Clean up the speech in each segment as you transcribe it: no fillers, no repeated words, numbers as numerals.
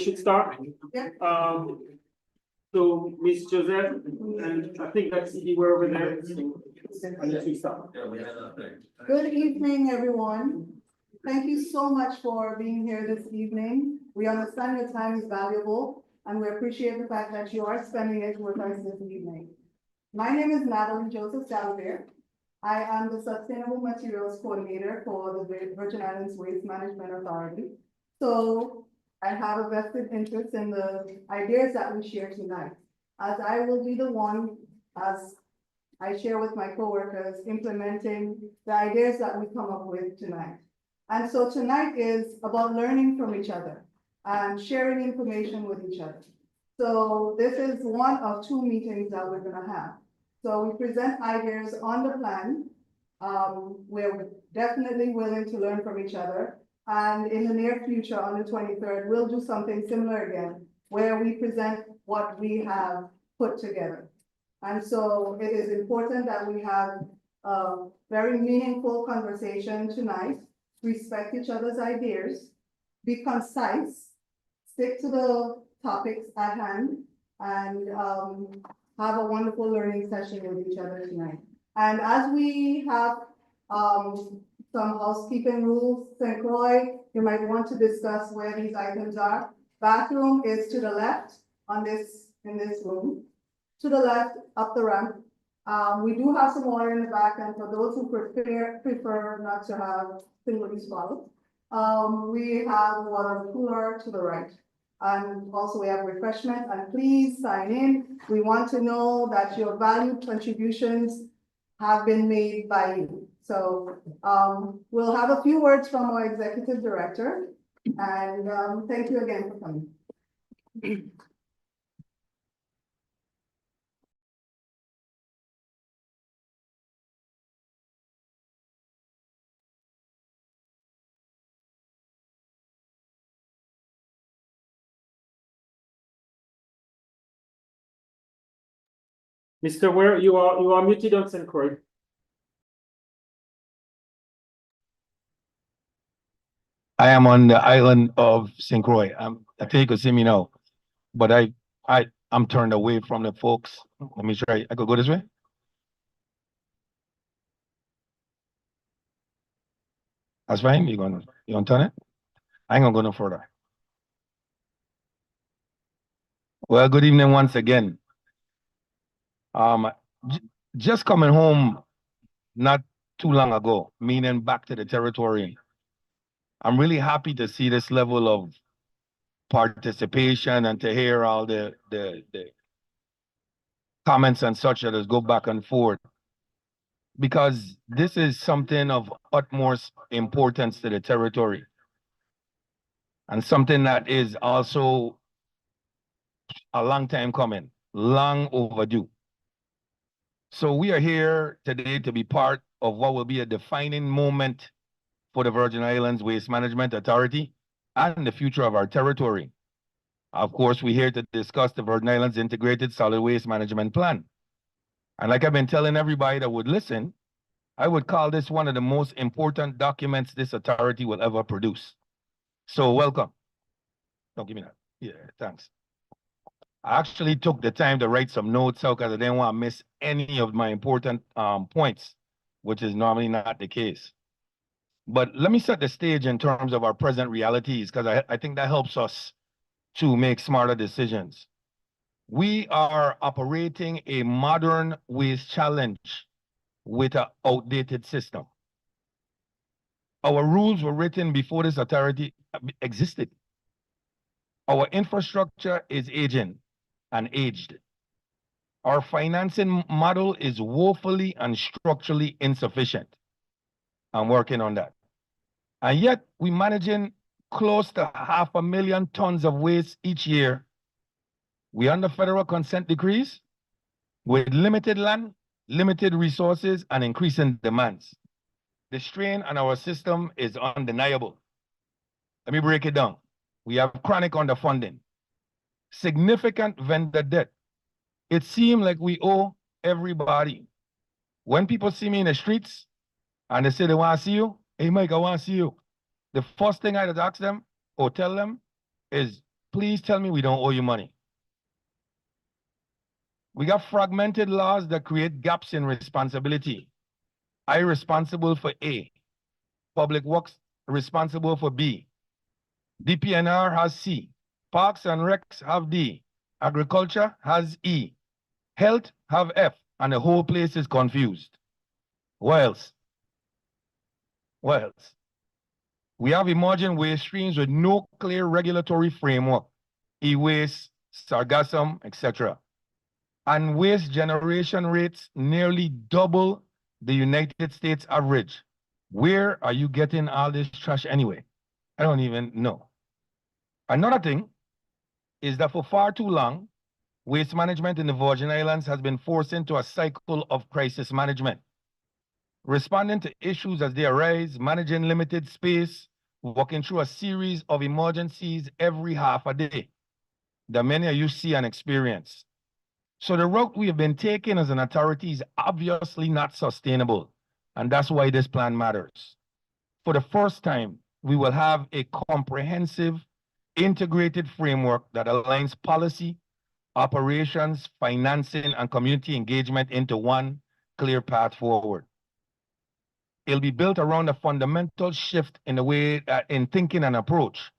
should start. Yeah. So Miss Joseph, and I think that's you were over there. So I'll let you start. Good evening, everyone. Thank you so much for being here this evening. We understand your time is valuable, and we appreciate the fact that you are spending it with us this evening. My name is Natalie Joseph Salver. I am the Sustainable Materials Coordinator for the Virgin Islands Waste Management Authority. So I have a vested interest in the ideas that we share tonight, as I will be the one, as I share with my coworkers, implementing the ideas that we come up with tonight. And so tonight is about learning from each other and sharing information with each other. So this is one of two meetings that we're gonna have. So we present ideas on the plan. We're definitely willing to learn from each other. And in the near future, on the 23rd, we'll do something similar again, where we present what we have put together. And so it is important that we have a very meaningful conversation tonight, respect each other's ideas, be concise, stick to the topics at hand, and have a wonderful learning session with each other tonight. And as we have some housekeeping rules, St. Croix, you might want to discuss where these items are. Bathroom is to the left in this room. To the left, up the ramp. We do have some water in the back, and for those who prefer not to have single-use bottles, we have a water cooler to the right. And also we have refreshment, and please sign in. We want to know that your valued contributions have been made by you. So we'll have a few words from our executive director, and thank you again for coming. Mr. Ware, you are muted on St. Croix. I am on the island of St. Croix. I think you can see me now, but I'm turned away from the folks. Let me try. I could go this way. That's fine. You gonna turn it? I ain't gonna go no further. Well, good evening once again. Just coming home not too long ago, meaning back to the territory. I'm really happy to see this level of participation and to hear all the comments and such that go back and forth, because this is something of utmost importance to the territory and something that is also a long time coming, long overdue. So we are here today to be part of what will be a defining moment for the Virgin Islands Waste Management Authority and the future of our territory. Of course, we're here to discuss the Virgin Islands Integrated Solid Waste Management Plan. And like I've been telling everybody that would listen, I would call this one of the most important documents this authority will ever produce. So welcome. Don't give me that. Yeah, thanks. I actually took the time to write some notes out because I didn't want to miss any of my important points, which is normally not the case. But let me set the stage in terms of our present realities, because I think that helps us to make smarter decisions. We are operating a modern waste challenge with an outdated system. Our rules were written before this authority existed. Our infrastructure is aging and aged. Our financing model is woefully and structurally insufficient. I'm working on that. And yet we're managing close to 500,000 tons of waste each year. We're under federal consent decrees with limited land, limited resources, and increasing demands. The strain on our system is undeniable. Let me break it down. We have chronic underfunding, significant vendor debt. It seems like we owe everybody. When people see me in the streets and they say they want to see you, hey Mike, I want to see you. The first thing I just ask them or tell them is, please tell me we don't owe you money. We got fragmented laws that create gaps in responsibility. I responsible for A. Public Works responsible for B. DPNR has C. Parks and Recs have D. Agriculture has E. Health have F. And the whole place is confused. What else? What else? We have emerging waste streams with no clear regulatory framework. E-waste, sargassum, etc. And waste generation rates nearly double the United States average. Where are you getting all this trash anyway? I don't even know. Another thing is that for far too long, waste management in the Virgin Islands has been forced into a cycle of crisis management. Responding to issues as they arise, managing limited space, walking through a series of emergencies every half a day that many of you see and experience. So the route we have been taking as an authority is obviously not sustainable, and that's why this plan matters. For the first time, we will have a comprehensive, integrated framework that aligns policy, operations, financing, and community engagement into one clear path forward. It'll be built around a fundamental shift in the way, in thinking and approach.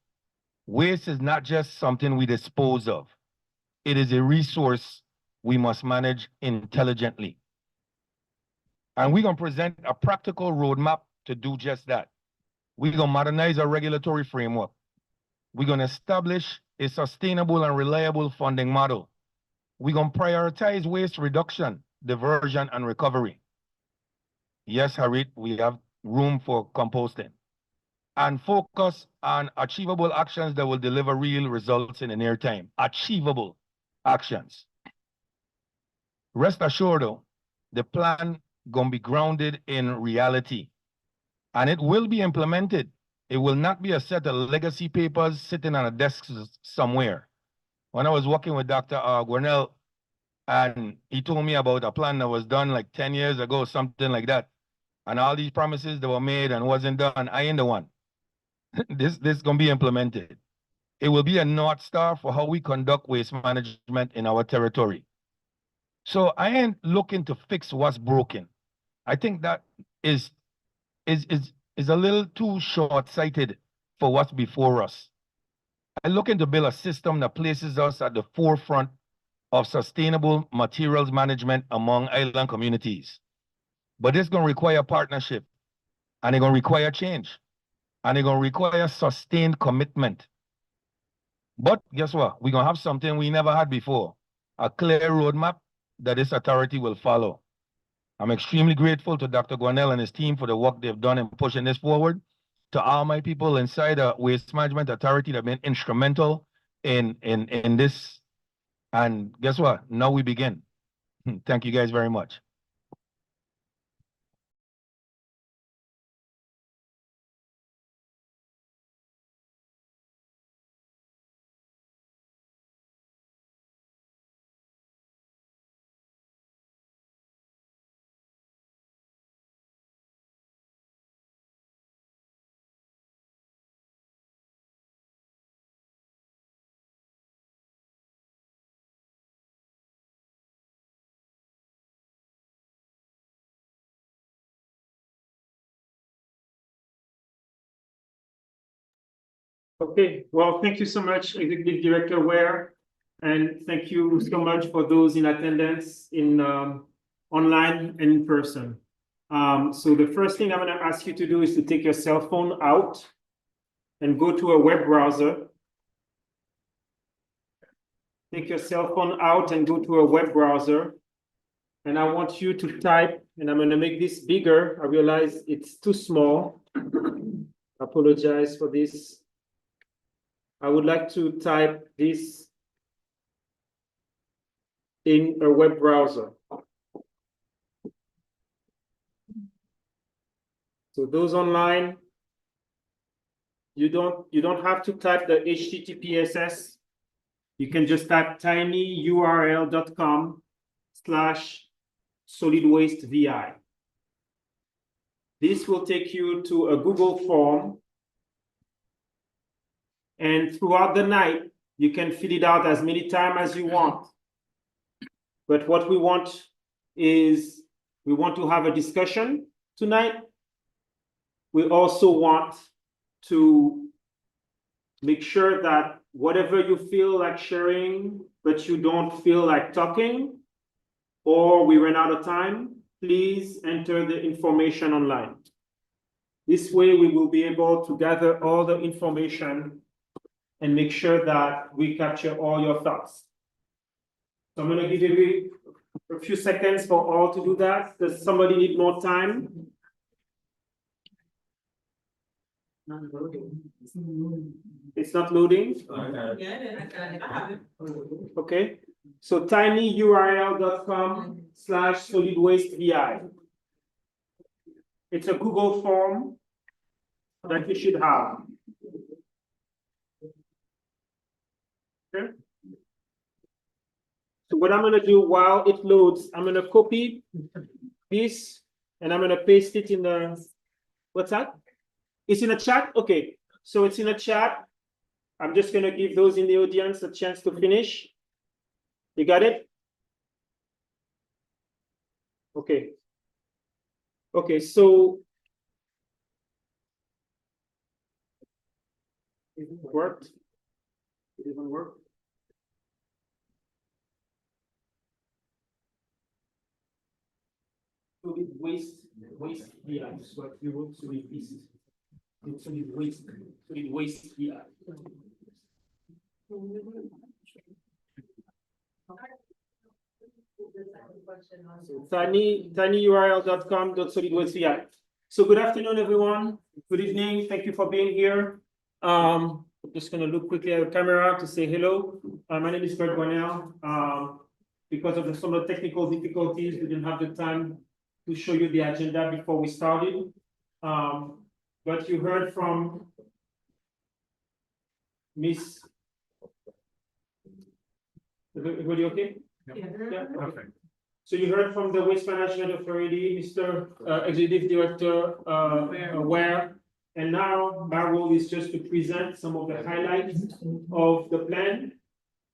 Waste is not just something we dispose of. It is a resource we must manage intelligently. And we're going to present a practical roadmap to do just that. We're going to modernize our regulatory framework. We're going to establish a sustainable and reliable funding model. We're going to prioritize waste reduction, diversion, and recovery. Yes, Harit, we have room for composting. And focus on achievable actions that will deliver real results in the near time. Achievable actions. Rest assured, though, the plan going to be grounded in reality. And it will be implemented. It will not be a set of legacy papers sitting on a desk somewhere. When I was working with Dr. Gwarnell, and he told me about a plan that was done like 10 years ago, something like that. And all these promises that were made and wasn't done, I ain't the one. This is going to be implemented. It will be a North Star for how we conduct waste management in our territory. So I ain't looking to fix what's broken. I think that is a little too short-sighted for what's before us. I'm looking to build a system that places us at the forefront of sustainable materials management among island communities. But it's going to require partnership, and it's going to require change, and it's going to require sustained commitment. But guess what? We're going to have something we never had before, a clear roadmap that this authority will follow. I'm extremely grateful to Dr. Gwarnell and his team for the work they've done in pushing this forward. To all my people inside the Waste Management Authority that have been instrumental in this. And guess what? Now we begin. Thank you guys very much. Okay, well, thank you so much, Executive Director Ware, and thank you so much for those in attendance in online and in person. So the first thing I'm going to ask you to do is to take your cell phone out and go to a web browser. Take your cell phone out and go to a web browser. And I want you to type, and I'm going to make this bigger. I realize it's too small. Apologize for this. I would like to type this in a web browser. So those online, you don't have to type the HTTPS. You can just type tinyurl.com/solidwastevi. This will take you to a Google form. And throughout the night, You can fill it out as many times as you want. But what we want is, we want to have a discussion tonight. We also want to make sure that whatever you feel like sharing, but you don't feel like talking, or we ran out of time, please enter the information online. This way, we will be able to gather all the information and make sure that we capture all your thoughts. So I'm going to give you a few seconds for all to do that. Does somebody need more time? It's not loading? Okay, so tinyurl.com/solidwastevi. It's a Google form that you should have. Okay. So what I'm gonna do while it loads, I'm gonna copy this and I'm gonna paste it in the, what's that? It's in a chat? Okay, so it's in a chat. I'm just gonna give those in the audience a chance to finish. You got it? Okay. Okay, so it worked. It didn't work. Solid waste, yeah, that's what you wrote, solid waste. It's solid waste, yeah. So tinyurl.com/solidwastevi. So good afternoon, everyone. Good evening. Thank you for being here. I'm just gonna look quickly at the camera to say hello. My name is Greg Guanel. Because of some of the technical difficulties, we didn't have the time to show you the agenda before we started. But you heard from Miss. Everybody okay? Yeah. Okay. So you heard from the Waste Management Authority, Mr. Executive Director Ware, and now my role is just to present some of the highlights of the plan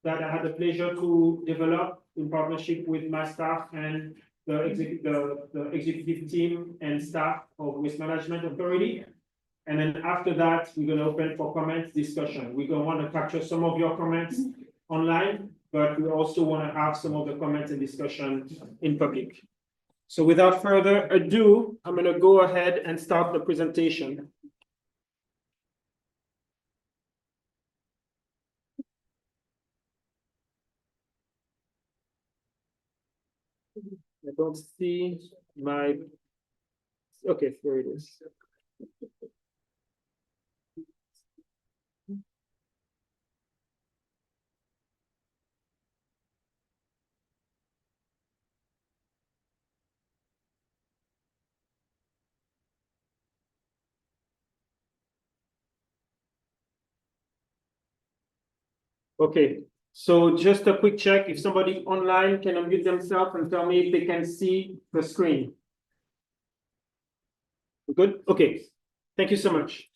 that I had the pleasure to develop in partnership with my staff and the executive team and staff of Waste Management Authority. And then after that, we're going to open for comments, discussion. We're going to want to capture some of your comments online, but we also want to have some of the comments and discussion in public. So without further ado, I'm going to go ahead and start the presentation. I don't see my, okay, there it is. Okay, so just a quick check. If somebody online can unmute themselves and tell me if they can see the screen. Good? Okay, thank you so much.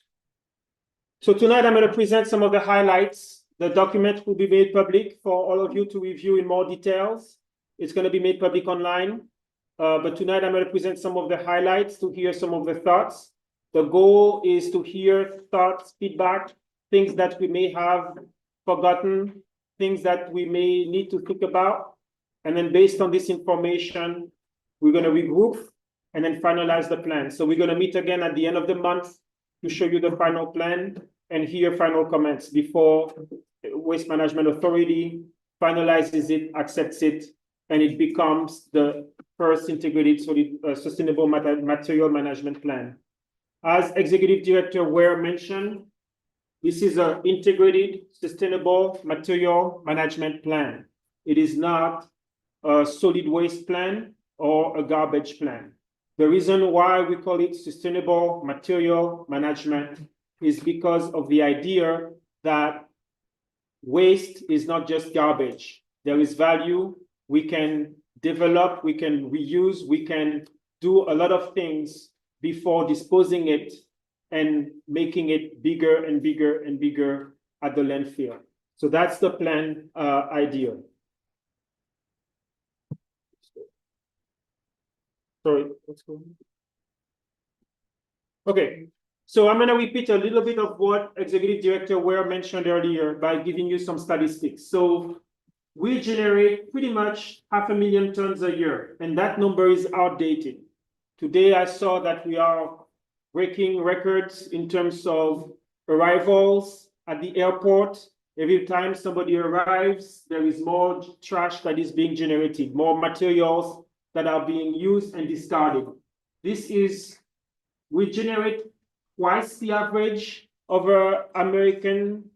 So tonight I'm going to present some of the highlights. The document will be made public for all of you to review in more details. It's going to be made public online. But tonight I'm going to present some of the highlights to hear some of the thoughts. The goal is to hear thoughts, feedback, things that we may have forgotten, things that we may need to think about. And then based on this information, we're going to regroup and then finalize the plan. So we're going to meet again at the end of the month to show you the final plan and hear final comments before Waste Management Authority finalizes it, accepts it, and it becomes the first integrated sustainable material management plan. As Executive Director Ware mentioned, this is an integrated sustainable material management plan. It is not a solid waste plan or a garbage plan. The reason why we call it sustainable material management is because of the idea that waste is not just garbage. There is value. We can develop, we can reuse, we can do a lot of things before disposing it and making it bigger and bigger and bigger at the landfill. So that's the plan idea. Sorry, what's going on? Okay, so I'm gonna repeat a little bit of what Executive Director Ware mentioned earlier by giving you some statistics. So we generate pretty much 500,000 tons a year, and that number is outdated. Today, I saw that we are breaking records in terms of arrivals at the airport. Every time somebody arrives, there is more trash that is being generated, more materials that are being used and discarded. We generate twice the average of our American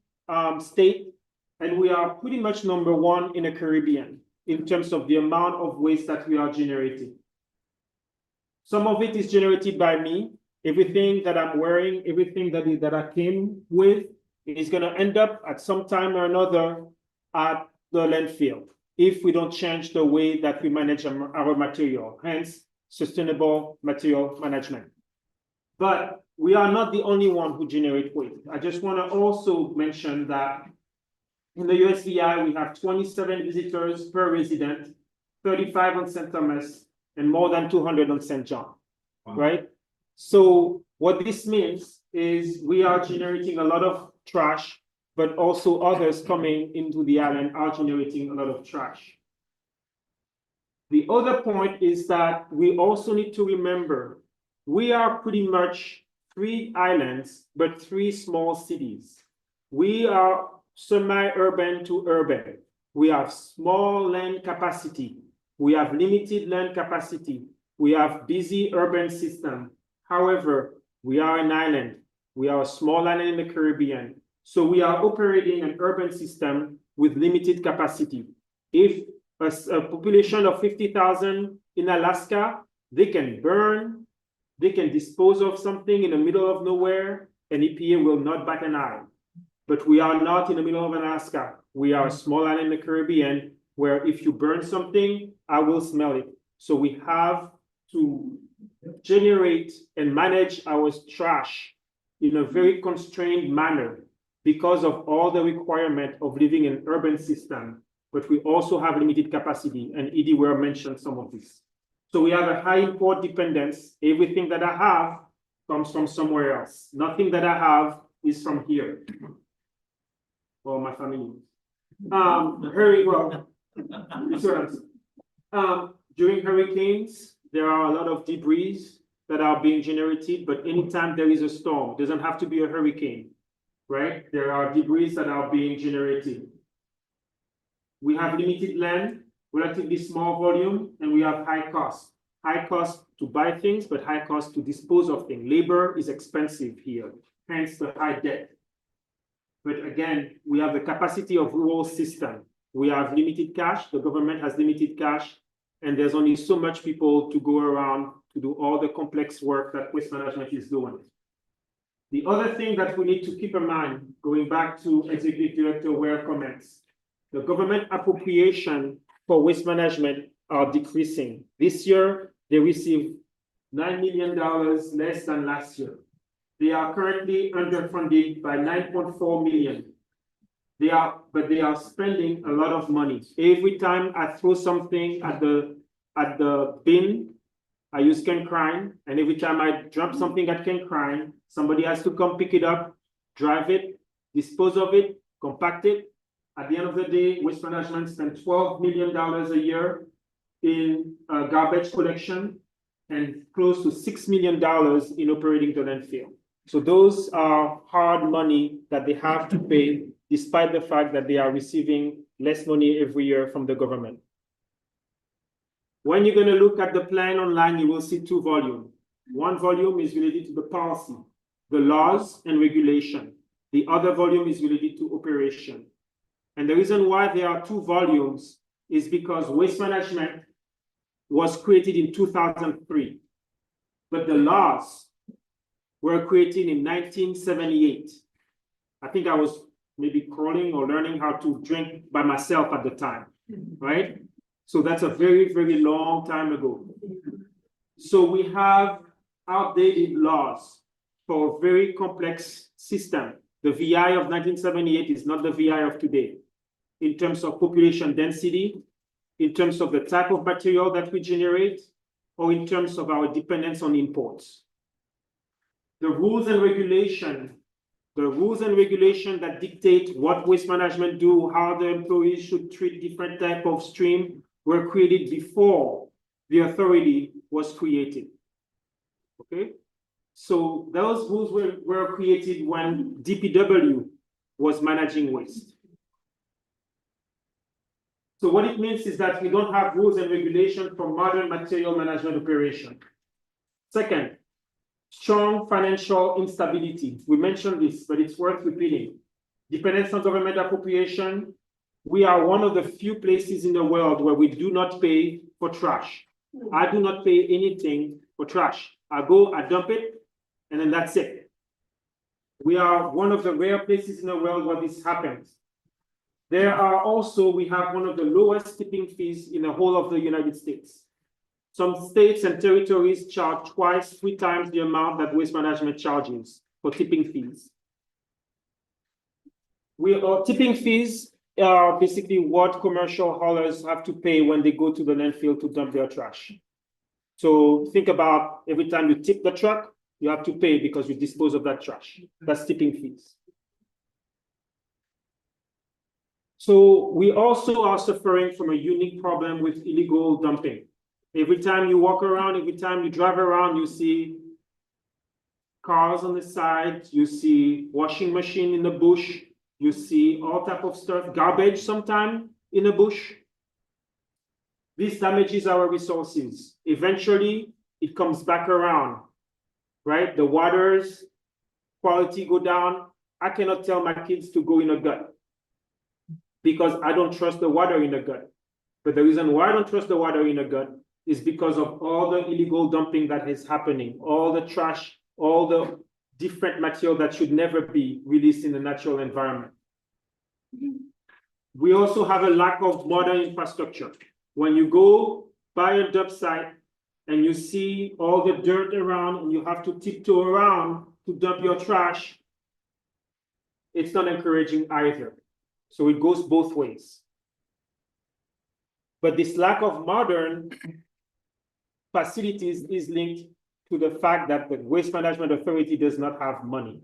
state, and we are pretty much number one in the Caribbean in terms of the amount of waste that we are generating. Some of it is generated by me. Everything that I'm wearing, everything that I came with is gonna end up at some time or another at the landfill if we don't change the way that we manage our material, hence sustainable material management. But we are not the only one who generate waste. I just wanna also mention that in the USVI, we have 27 visitors per resident, 35 on St. Thomas, and more than 200 on St. John, right? So what this means is we are generating a lot of trash, but also others coming into the island are generating a lot of trash. The other point is that we also need to remember we are pretty much 3 islands, but 3 small cities. We are semi-urban to urban. We have small land capacity. We have limited land capacity. We have busy urban system. However, we are an island. We are a small island in the Caribbean. So we are operating an urban system with limited capacity. If a population of 50,000 in Alaska, they can burn, they can dispose of something in the middle of nowhere, and EPA will not bat an eye. But we are not in the middle of Alaska. We are a small island in the Caribbean where if you burn something, I will smell it. So we have to generate and manage our trash in a very constrained manner because of all the requirement of living in an urban system, but we also have limited capacity, and Edie Ware mentioned some of this. So we have a high import dependence. Everything that I have comes from somewhere else. Nothing that I have is from here. Or my family. During hurricanes, there are a lot of debris that are being generated, but anytime there is a storm, it doesn't have to be a hurricane, right? There are debris that are being generated. We have limited land, relatively small volume, and we have high cost. High cost to buy things, but high cost to dispose of things. Labor is expensive here, hence the high debt. But again, we have the capacity of rural system. We have limited cash, the government has limited cash, and there's only so much people to go around to do all the complex work that waste management is doing. The other thing that we need to keep in mind, going back to Executive Director Ware comments, the government appropriation for waste management are decreasing. This year, they received $9 million less than last year. They are currently underfunded by 9.4 million. They are spending a lot of money. Every time I throw something at the bin, I use can crime, and every time I drop something at can crime, somebody has to come pick it up, drive it, dispose of it, compact it. At the end of the day, waste management spends $12 million a year in garbage collection and close to $6 million in operating the landfill. So those are hard money that they have to pay, despite the fact that they are receiving less money every year from the government. When you're going to look at the plan online, you will see 2 volumes. One volume is related to the policy, the laws and regulation. The other volume is related to operation. And the reason why there are 2 volumes is because waste management was created in 2003, but the laws were created in 1978. I think I was maybe crawling or learning how to drink by myself at the time, right? So that's a very, very long time ago. So we have outdated laws for a very complex system. The VI of 1978 is not the VI of today in terms of population density, in terms of the type of material that we generate, or in terms of our dependence on imports. The rules and regulation that dictate what waste management do, how the employees should treat different type of stream were created before the authority was created. Okay, so those rules were created when DPW was managing waste. So what it means is that we don't have rules and regulation for modern material management operation. Second, strong financial instability. We mentioned this, but it's worth repeating. Dependence on government appropriation. We are one of the few places in the world where we do not pay for trash. I do not pay anything for trash. I go, I dump it, and then that's it. We are one of the rare places in the world where this happens. We have one of the lowest tipping fees in the whole of the United States. Some states and territories charge twice, 3 times the amount that waste management charges for tipping fees. Tipping fees are basically what commercial haulers have to pay when they go to the landfill to dump their trash. So think about every time you tip the truck, you have to pay because you dispose of that trash. That's tipping fees. So we also are suffering from a unique problem with illegal dumping. Every time you walk around, every time you drive around, you see cars on the side, you see washing machine in the bush, you see all type of stuff, garbage sometime in the bush. This damages our resources. Eventually, it comes back around, right? The water's quality go down. I cannot tell my kids to go in a gut because I don't trust the water in the gut. But the reason why I don't trust the water in the gut is because of all the illegal dumping that is happening, all the trash, all the different material that should never be released in the natural environment. We also have a lack of modern infrastructure. When you go by a dump site and you see all the dirt around and you have to tiptoe around to dump your trash, it's not encouraging either. So it goes both ways. But this lack of modern facilities is linked to the fact that the Waste Management Authority does not have money.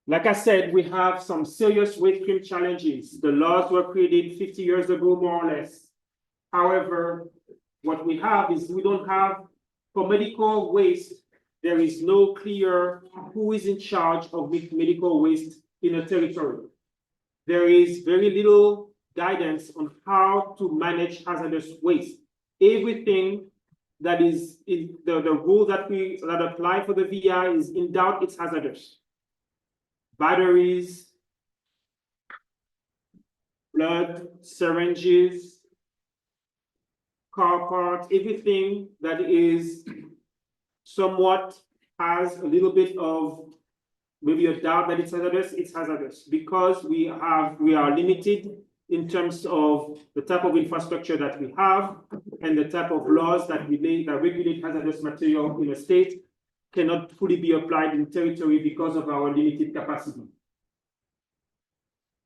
Like I said, we have some serious waste stream challenges. The laws were created 50 years ago, more or less. However, what we have is we don't have, for medical waste, there is no clear who is in charge of medical waste in a territory. There is very little guidance on how to manage hazardous waste. Everything that is in the rule that apply for the VI is in doubt, it's hazardous. Batteries, blood, syringes, car parts, everything that is somewhat has a little bit of maybe a doubt that it's hazardous because we are limited in terms of the type of infrastructure that we have and the type of laws that regulate hazardous material in a state cannot fully be applied in territory because of our limited capacity.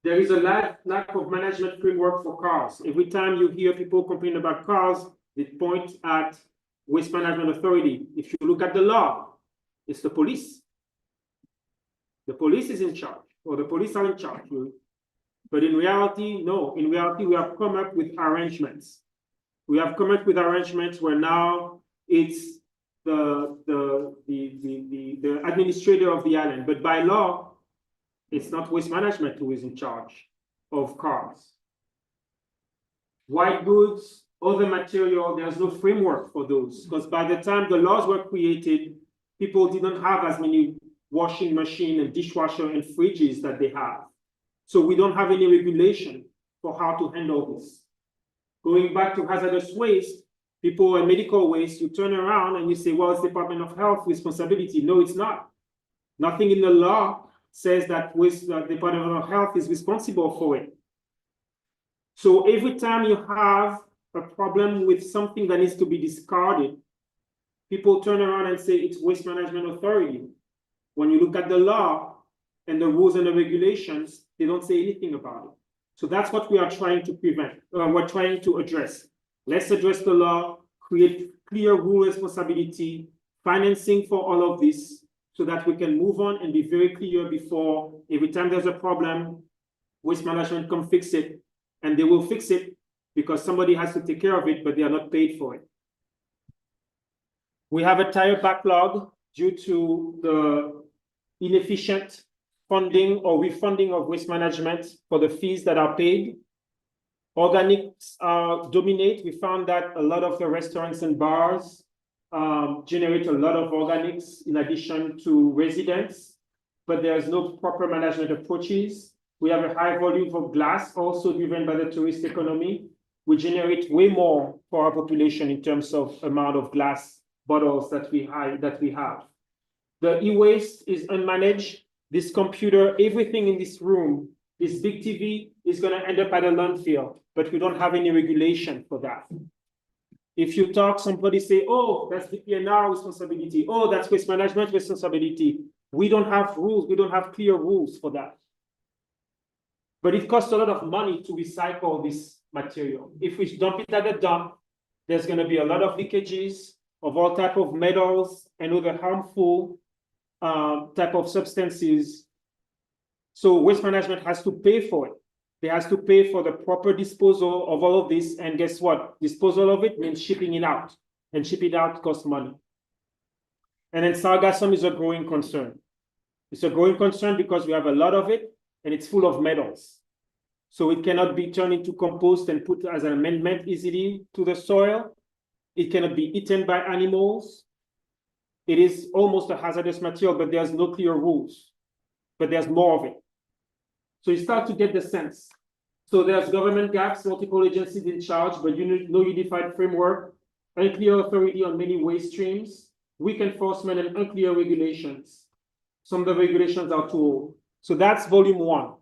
There is a lack of management framework for cars. Every time you hear people complain about cars, they point at Waste Management Authority. If you look at the law, it's the police. The police is in charge, or the police are in charge. But in reality, no. In reality, we have come up with arrangements. We have come up with arrangements where now it's the administrator of the island. But by law, it's not waste management who is in charge of cars. White goods, other material, there's no framework for those. Because by the time the laws were created, people didn't have as many washing machine and dishwasher and fridges that they have. So we don't have any regulation for how to handle this. Going back to hazardous waste, people and medical waste, you turn around and you say, well, it's Department of Health responsibility. No, it's not. Nothing in the law says that the Department of Health is responsible for it. So every time you have a problem with something that needs to be discarded, people turn around and say it's Waste Management Authority. When you look at the law, and the rules and the regulations, they don't say anything about it. So that's what we are trying to prevent, we're trying to address. Let's address the law, create clear rule responsibility, financing for all of this, so that we can move on and be very clear before every time there's a problem, waste management come fix it, and they will fix it because somebody has to take care of it, but they are not paid for it. We have a tire backlog due to the inefficient funding or refunding of waste management for the fees that are paid. Organics dominate. We found that a lot of the restaurants and bars generate a lot of organics in addition to residents, but there's no proper management approaches. We have a high volume of glass also driven by the tourist economy. We generate way more for our population in terms of amount of glass bottles that we have. The e-waste is unmanaged. This computer, everything in this room, this big TV is going to end up at a landfill, but we don't have any regulation for that. If you talk, somebody say, oh, that's the PNR responsibility. Oh, that's waste management responsibility. We don't have rules. We don't have clear rules for that. But it costs a lot of money to recycle this material. If we dump it at the dump, there's going to be a lot of leakages of all type of metals and other harmful type of substances. So waste management has to pay for it. They has to pay for the proper disposal of all of this. And guess what? Disposal of it means shipping it out. And shipping it out costs money. And then sargassum is a growing concern. It's a growing concern because we have a lot of it and it's full of metals. So it cannot be turned into compost and put as an amendment easily to the soil. It cannot be eaten by animals. It is almost a hazardous material, but there's no clear rules. But there's more of it. So you start to get the sense. So there's government gaps, multiple agencies in charge, but no unified framework, unclear authority on many waste streams, weak enforcement and unclear regulations. Some of the regulations are too old. So that's volume 1.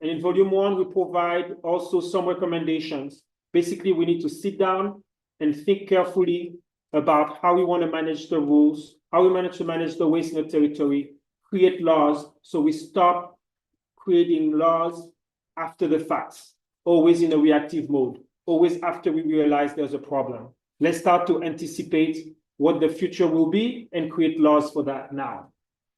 And in volume 1, we provide also some recommendations. Basically, we need to sit down and think carefully about how we want to manage the rules, how we manage to manage the waste in the territory, create laws, so we stop creating laws after the facts, always in a reactive mode, always after we realize there's a problem. Let's start to anticipate what the future will be and create laws for that now.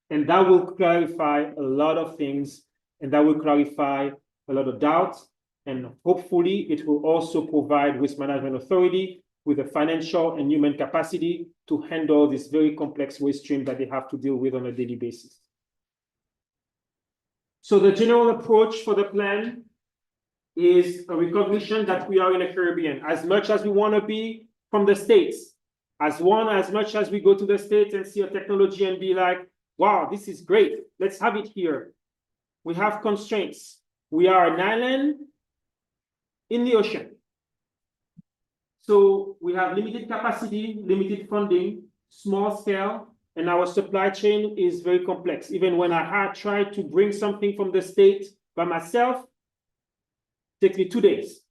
And that will clarify a lot of things, and that will clarify a lot of doubts, and hopefully it will also provide Waste Management Authority with the financial and human capacity to handle this very complex waste stream that they have to deal with on a daily basis. So the general approach for the plan is a recognition that we are in the Caribbean. As much as we want to be from the States, as much as we go to the States and see a technology and be like, wow, this is great, let's have it here. We have constraints. We are an island in the ocean. So we have limited capacity, limited funding, small scale, and our supply chain is very complex. Even when I had tried to bring something from the state by myself, it takes me 2 days.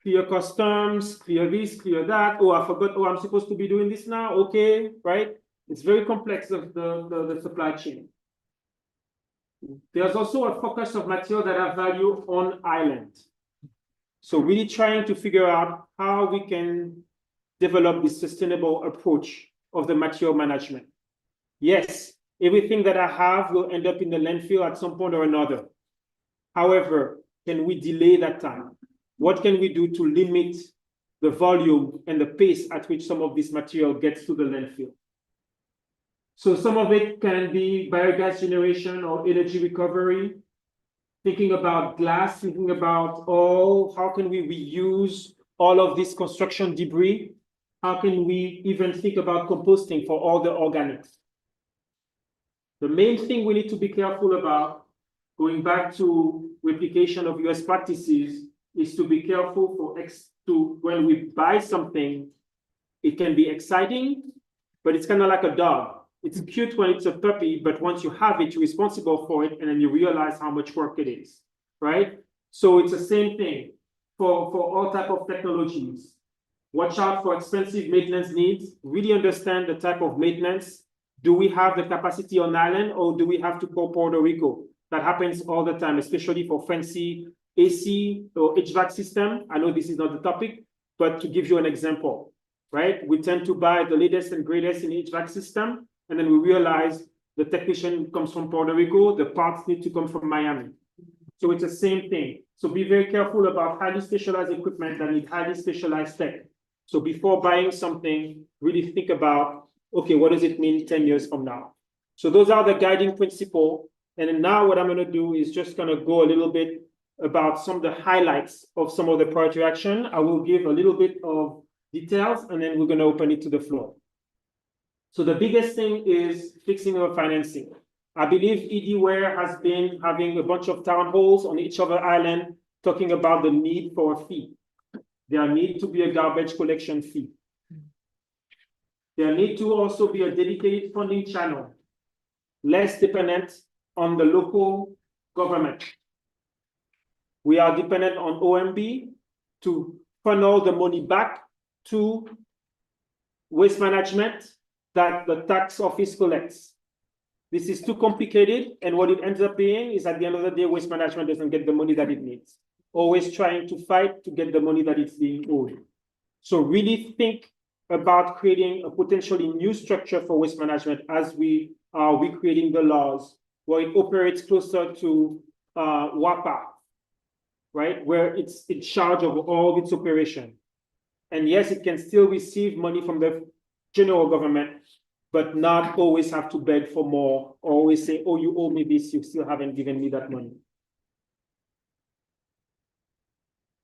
Clear customs, clear this, clear that. Oh, I forgot, oh, I'm supposed to be doing this now, okay, right? It's very complex of the supply chain. There's also a focus of material that have value on island. So really trying to figure out how we can develop this sustainable approach of the material management. Yes, everything that I have will end up in the landfill at some point or another. However, can we delay that time? What can we do to limit the volume and the pace at which some of this material gets to the landfill? So some of it can be biogas generation or energy recovery, thinking about glass, thinking about, oh, how can we reuse all of this construction debris? How can we even think about composting for all the organics? The main thing we need to be careful about, going back to replication of US practices, is to be careful when we buy something, it can be exciting, but it's kind of like a dog. It's cute when it's a puppy, but once you have it, you're responsible for it, and then you realize how much work it is, right? So it's the same thing for all type of technologies. Watch out for expensive maintenance needs. Really understand the type of maintenance. Do we have the capacity on island, or do we have to call Puerto Rico? That happens all the time, especially for fancy AC or HVAC system. I know this is not the topic, but to give you an example, right? We tend to buy the latest and greatest in HVAC system, and then we realize the technician comes from Puerto Rico, the parts need to come from Miami. So it's the same thing. So be very careful about highly specialized equipment that need highly specialized tech. So before buying something, really think about, okay, what does it mean 10 years from now? So those are the guiding principles. And then now what I'm going to do is just going to go a little bit about some of the highlights of some of the priority action. I will give a little bit of details, and then we're going to open it to the floor. So the biggest thing is fixing our financing. I believe EDWare has been having a bunch of town halls on each other island talking about the need for a fee. There need to be a garbage collection fee. There need to also be a dedicated funding channel, less dependent on the local government. We are dependent on OMB to funnel the money back to waste management that the tax office collects. This is too complicated, and what it ends up being is at the end of the day, waste management doesn't get the money that it needs. Always trying to fight to get the money that it's being owed. So really think about creating a potentially new structure for waste management as we are recreating the laws, where it operates closer to WAPA, right? Where it's in charge of all of its operation. And yes, it can still receive money from the general government, but not always have to beg for more, or always say, oh, you owe me this, you still haven't given me that money.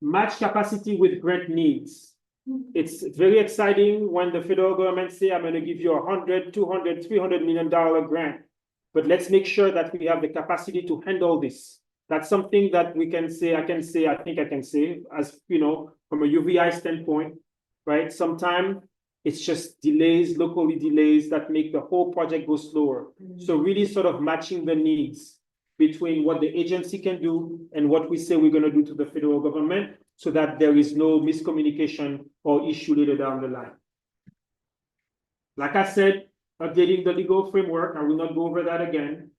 Match capacity with grant needs. It's very exciting when the federal government say, I'm going to give you $100, $200, $300 million grant, but let's make sure that we have the capacity to handle this. That's something that we can say, I think I can say, as you know, from a UVI standpoint, right? Sometimes it's just delays, locally delays that make the whole project go slower. So really sort of matching the needs between what the agency can do and what we say we're going to do to the federal government, so that there is no miscommunication or issue later down the line. Like I said, updating the legal framework, I will not go over that again.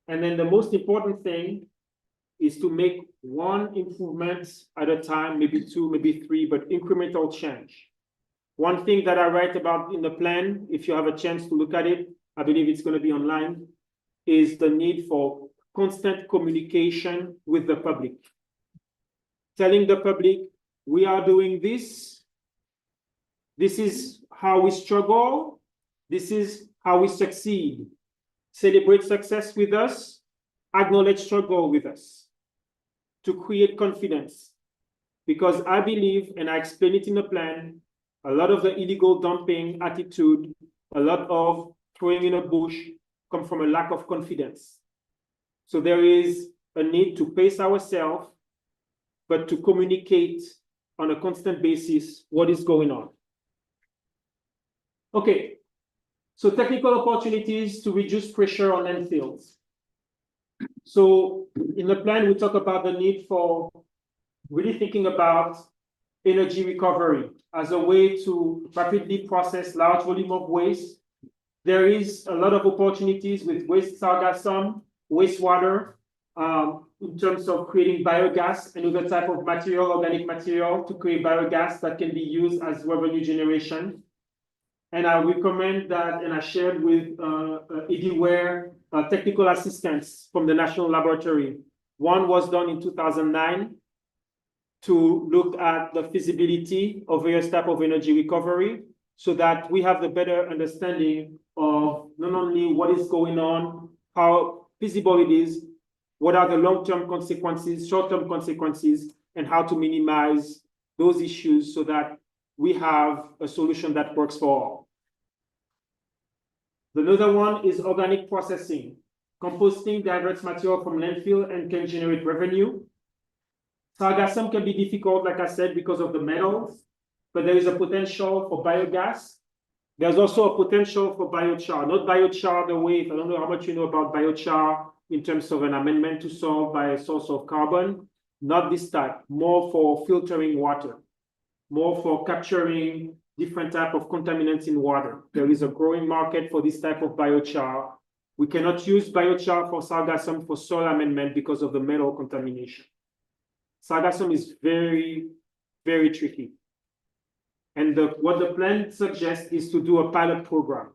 And then the most important thing is to make one improvement at a time, maybe two, maybe three, but incremental change. One thing that I write about in the plan, if you have a chance to look at it, I believe it's going to be online, is the need for constant communication with the public. Telling the public, we are doing this. This is how we struggle. This is how we succeed. Celebrate success with us. Acknowledge struggle with us. To create confidence. Because I believe, and I explain it in the plan, a lot of the illegal dumping attitude, a lot of throwing in a bush come from a lack of confidence. So there is a need to pace ourselves, but to communicate on a constant basis what is going on. Okay, so technical opportunities to reduce pressure on landfills. So in the plan, we talk about the need for really thinking about energy recovery as a way to rapidly process large volume of waste. There is a lot of opportunities with waste sargassum, wastewater, in terms of creating biogas, another type of material, organic material, to create biogas that can be used as revenue generation. And I recommend that, and I shared with EDWare technical assistance from the National Laboratory. One was done in 2009 to look at the feasibility of various types of energy recovery, so that we have the better understanding of not only what is going on, how feasible it is, what are the long-term consequences, short-term consequences, and how to minimize those issues so that we have a solution that works for all. Another one is organic processing. Composting diverts material from landfill and can generate revenue. Sargassum can be difficult, like I said, because of the metals, but there is a potential for biogas. There's also a potential for biochar, not biochar the way, I don't know how much you know about biochar in terms of an amendment to solve by a source of carbon, not this type, more for filtering water, more for capturing different type of contaminants in water. There is a growing market for this type of biochar, We cannot use biochar for sargassum for soil amendment because of the metal contamination. Sargassum is very, very tricky. And what the plan suggests is to do a pilot program.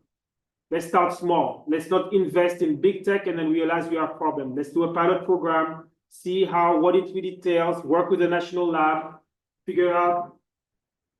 Let's start small. Let's not invest in big tech and then realize we have a problem. Let's do a pilot program, see what it really entails, work with the national lab, figure out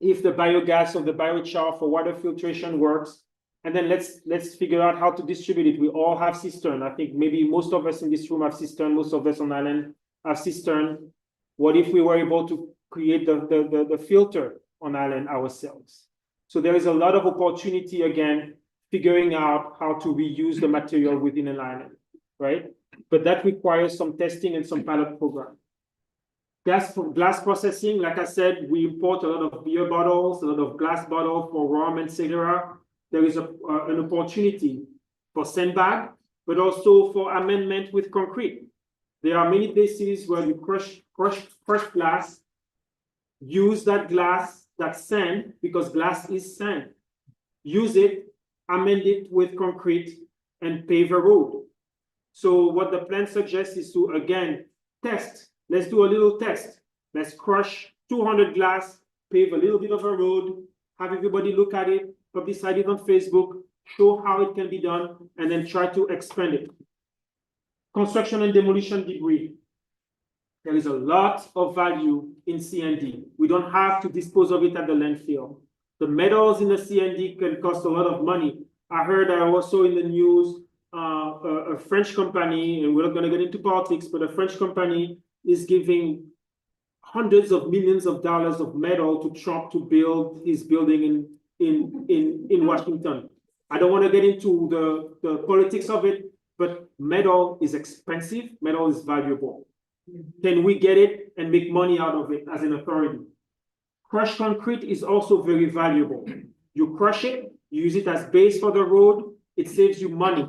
if the biogas or the biochar for water filtration works. And then let's figure out how to distribute it. We all have cistern. I think maybe most of us in this room have cistern, most of us on island have cistern. What if we were able to create the filter on island ourselves? So there is a lot of opportunity, again, figuring out how to reuse the material within an island, right? But that requires some testing and some pilot program. Glass processing, like I said, we import a lot of beer bottles, a lot of glass bottles for rum, etc. There is an opportunity for sandbag, but also for amendment with concrete. There are many places where you crush glass, use that glass, that sand, because glass is sand. Use it, amend it with concrete, and pave a road. So what the plan suggests is to, again, test. Let's do a little test. Let's crush 200 glass, pave a little bit of a road, have everybody look at it, publicize it on Facebook, show how it can be done, and then try to expand it. Construction and demolition debris. There is a lot of value in CND. We don't have to dispose of it at the landfill. The metals in the CND can cost a lot of money. I heard also in the news, a French company, and we're not going to get into politics, but a French company is giving hundreds of millions of dollars of metal to Trump to build his building in Washington. I don't want to get into the politics of it, but metal is expensive, metal is valuable. Can we get it and make money out of it as an authority? Crushed concrete is also very valuable. You crush it, you use it as base for the road, it saves you money,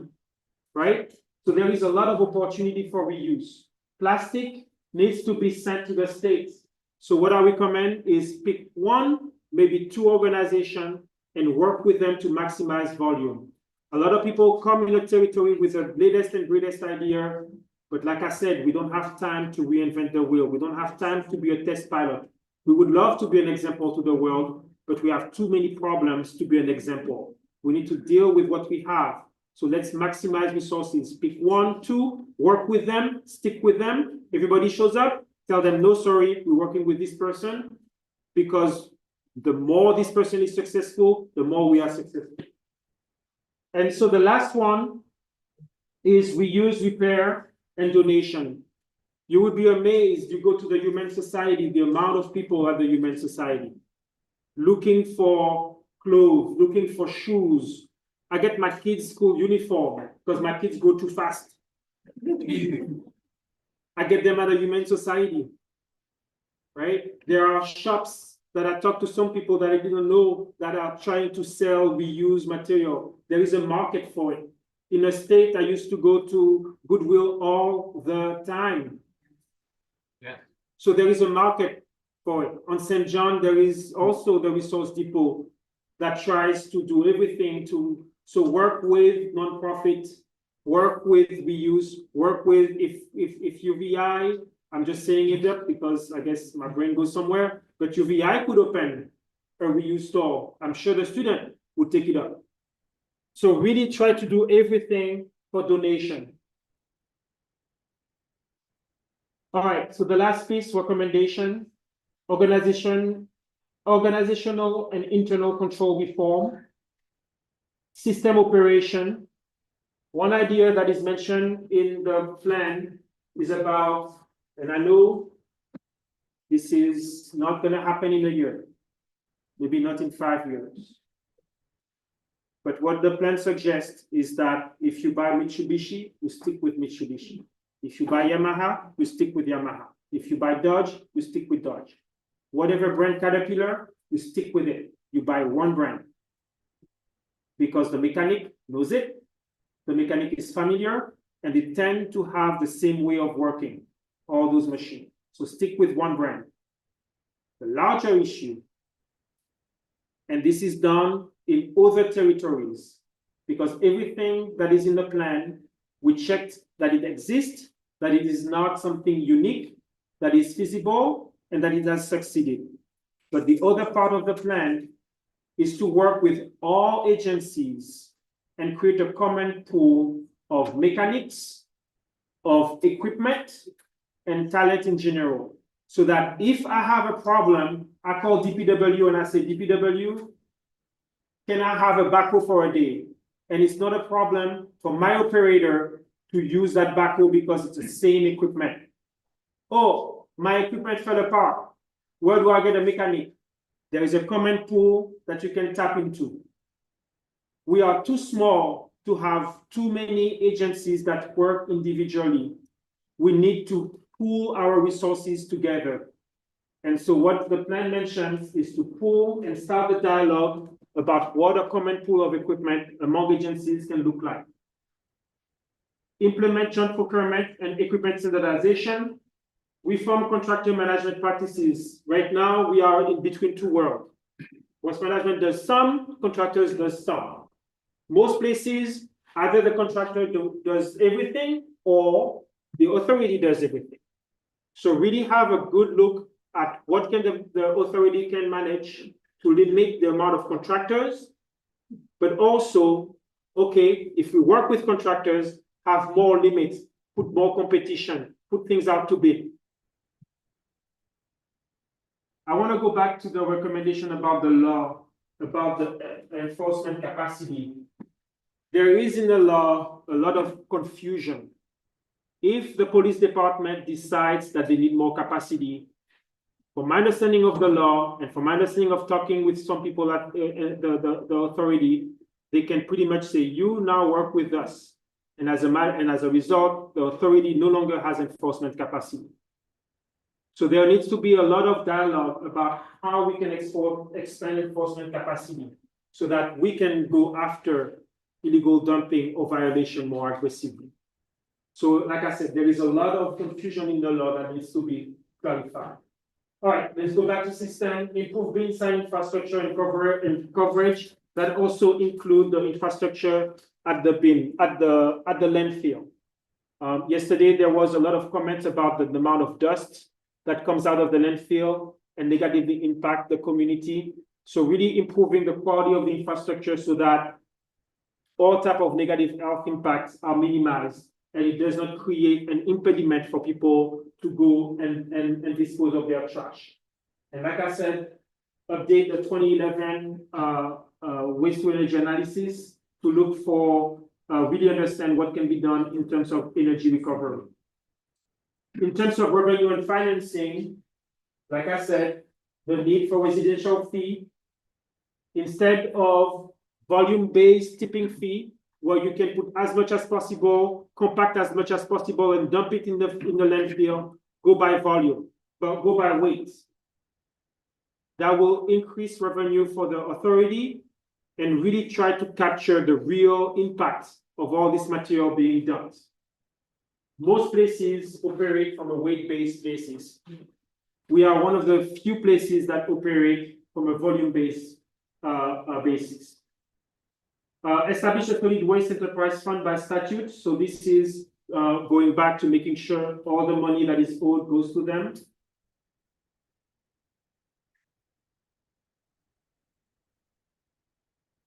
right? So there is a lot of opportunity for reuse. Plastic needs to be sent to the states. So what I recommend is pick one, maybe two organizations and work with them to maximize volume. A lot of people come in a territory with the latest and greatest idea, but like I said, we don't have time to reinvent the wheel. We don't have time to be a test pilot. We would love to be an example to the world, but we have too many problems to be an example. We need to deal with what we have. So let's maximize resources. Pick one, two, work with them, stick with them. Everybody shows up, tell them, no, sorry, we're working with this person, because the more this person is successful, the more we are successful. And so the last one is reuse, repair, and donation. You would be amazed, you go to the Humane Society, the amount of people at the Humane Society looking for clothes, looking for shoes. I get my kids' school uniform because my kids go too fast. I get them at the Humane Society, right? There are shops that I talked to some people that I didn't know that are trying to sell reused material. There is a market for it. In a state, I used to go to Goodwill all the time. Yeah. So there is a market for it. On St. John, there is also the resource depot that tries to do everything to work with nonprofit, work with reuse, work with if UVI, I'm just saying it up because I guess my brain goes somewhere, but UVI could open a reuse store. I'm sure the student would take it up. So really try to do everything for donation. All right, so the last piece, recommendation, organizational and internal control reform, system operation. One idea that is mentioned in the plan is about, and I know this is not going to happen in a year, maybe not in 5 years. But what the plan suggests is that if you buy Mitsubishi, you stick with Mitsubishi. If you buy Yamaha, you stick with Yamaha. If you buy Dodge, you stick with Dodge. Whatever brand Caterpillar, you stick with it. You buy one brand. Because the mechanic knows it, the mechanic is familiar, and they tend to have the same way of working, all those machines. So stick with one brand. The larger issue, and this is done in other territories, because everything that is in the plan We checked that it exists, that it is not something unique, that is feasible, and that it has succeeded. But the other part of the plan is to work with all agencies and create a common pool of mechanics, of equipment, and talent in general. So that if I have a problem, I call DPW and I say, DPW, can I have a backhoe for a day? And it's not a problem for my operator to use that backhoe because it's the same equipment. Oh, my equipment fell apart. Where do I get a mechanic? There is a common pool that you can tap into. We are too small to have too many agencies that work individually. We need to pool our resources together. And so what the plan mentions is to pool and start the dialogue about what a common pool of equipment among agencies can look like. Implement joint procurement and equipment standardization. Reform contractor management practices. Right now, we are in between two worlds. Waste management does some, contractors does some. Most places, either the contractor does everything or the authority does everything. So really have a good look at what can the authority can manage to limit the amount of contractors, but also, okay, if we work with contractors, have more limits, put more competition, put things out to bid. I want to go back to the recommendation about the law, about the enforcement capacity. There is in the law a lot of confusion. If the police department decides that they need more capacity, from my understanding of the law and from my understanding of talking with some people at the authority, they can pretty much say, you now work with us. And as a result, the authority no longer has enforcement capacity. So there needs to be a lot of dialogue about how we can expand enforcement capacity so that we can go after illegal dumping or violation more aggressively. So like I said, there is a lot of confusion in the law that needs to be clarified. All right, let's go back to system, improve bin site infrastructure and coverage that also include the infrastructure at the bin, at the landfill. Yesterday, there was a lot of comments about the amount of dust that comes out of the landfill and negatively impact the community. So really improving the quality of the infrastructure so that all type of negative health impacts are minimized and it does not create an impediment for people to go and dispose of their trash. And like I said, update the 2011 waste to energy analysis to look for, really understand what can be done in terms of energy recovery. In terms of revenue and financing, like I said, the need for residential fee, instead of volume-based tipping fee, where you can put as much as possible, compact as much as possible, and dump it in the landfill, go by volume, but go by weight. That will increase revenue for the authority and really try to capture the real impact of all this material being dumped. Most places operate from a weight-based basis. We are one of the few places that operate from a volume-based basis. Establish a solid waste enterprise fund by statute. So this is going back to making sure all the money that is owed goes to them.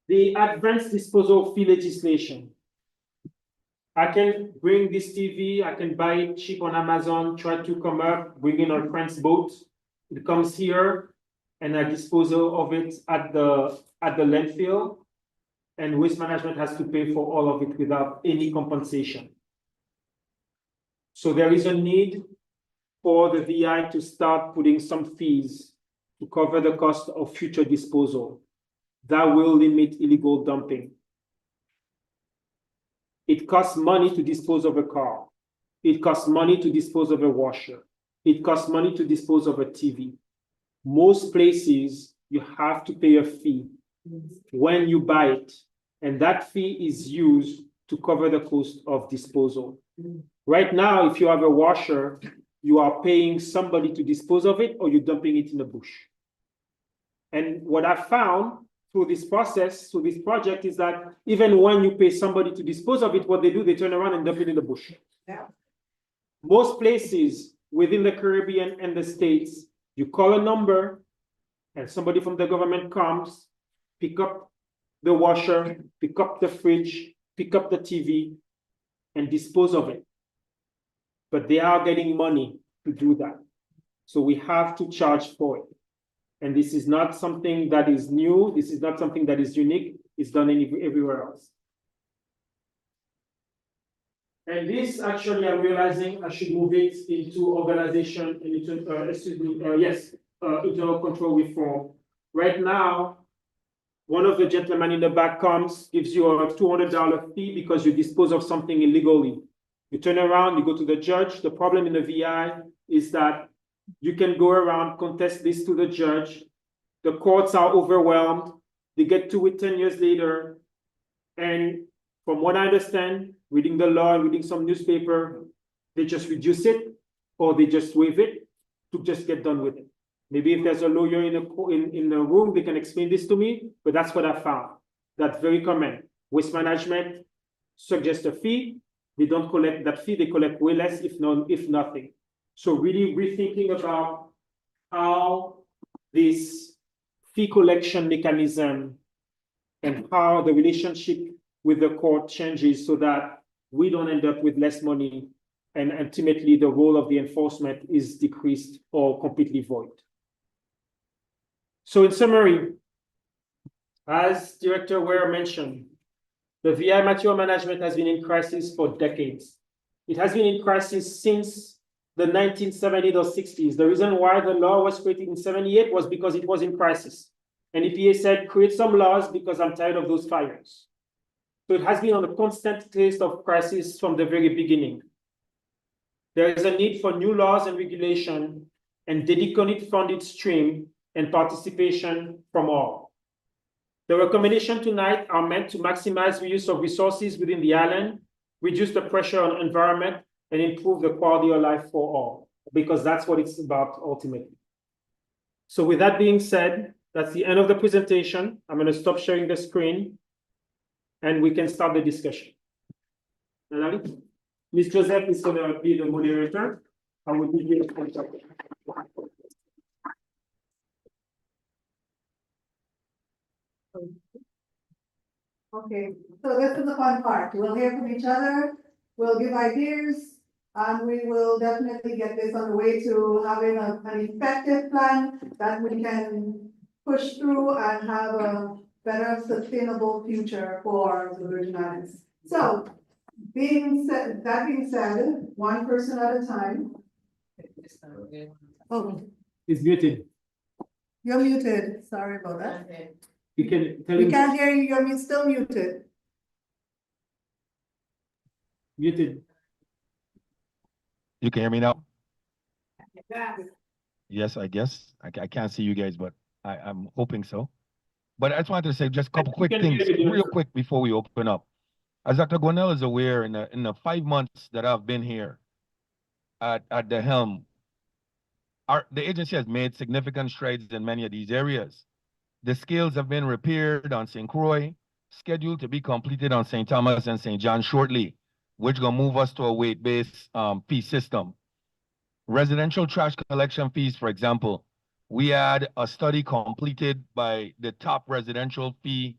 The advanced disposal fee legislation. I can bring this TV, I can buy it cheap on Amazon, try to come up, bring in our friend's boat. It comes here and I dispose of it at the landfill. And waste management has to pay for all of it without any compensation. So there is a need for the VI to start putting some fees to cover the cost of future disposal. That will limit illegal dumping. It costs money to dispose of a car. It costs money to dispose of a washer. It costs money to dispose of a TV. Most places, you have to pay a fee when you buy it. And that fee is used to cover the cost of disposal. Right now, if you have a washer, you are paying somebody to dispose of it or you're dumping it in the bush. And what I found through this process, through this project, is that even when you pay somebody to dispose of it, what they do, they turn around and dump it in the bush. Yeah. Most places within the Caribbean and the States, you call a number and somebody from the government comes, pick up the washer, pick up the fridge, pick up the TV, and dispose of it. But they are getting money to do that. So we have to charge for it. And this is not something that is new. This is not something that is unique. It's done everywhere else. And this actually, I'm realizing I should move it into organization and into, internal control reform. Right now, one of the gentlemen in the back comes, gives you a $200 fee because you dispose of something illegally. You turn around, you go to the judge. The problem in the VI is that you can go around, contest this to the judge. The courts are overwhelmed. They get to it 10 years later. And from what I understand, reading the law and reading some newspaper, they just reduce it or they just waive it to just get done with it. Maybe if there's a lawyer in the room, they can explain this to me, but that's what I found. That's very common. Waste management suggests a fee. They don't collect that fee. They collect way less, if nothing. So really rethinking about how this fee collection mechanism and how the relationship with the court changes so that we don't end up with less money and ultimately the role of the enforcement is decreased or completely void. So in summary, as Director Ware mentioned, the VI material management has been in crisis for decades. It has been in crisis since the 1970s or 60s. The reason why the law was created in 78 was because it was in crisis. And EPA said, create some laws because I'm tired of those fires. So it has been on a constant taste of crisis from the very beginning. There is a need for new laws and regulation and dedicated funded stream and participation from all. The recommendations tonight are meant to maximize the use of resources within the island, reduce the pressure on environment, and improve the quality of life for all, because that's what it's about ultimately. So with that being said, that's the end of the presentation. I'm going to stop sharing the screen and we can start the discussion. Ms. Joseph is going to be the moderator. I will be here. Okay, so this is the fun part. We'll hear from each other, we'll give ideas, and we will definitely get this on the way to having an effective plan that we can push through and have a better sustainable future for the Virgin Islands. So, that being said, one person at a time. Oh, It's muted. you're muted. Sorry about that. You can tell We him can't hear you. You're still muted. muted. You can hear me now? Yes, I guess. I can't see you guys, but I'm hoping so. But I just wanted to say just a couple quick things, real quick before we open up. As Dr. Gonell is aware, in the 5 months that I've been here at the helm, the agency has made significant strides in many of these areas. The scales have been repaired on St. Croix, scheduled to be completed on St. Thomas and St. John shortly, which gonna move us to a weight-based fee system. Residential trash collection fees, for example, we had a study completed by the top residential fee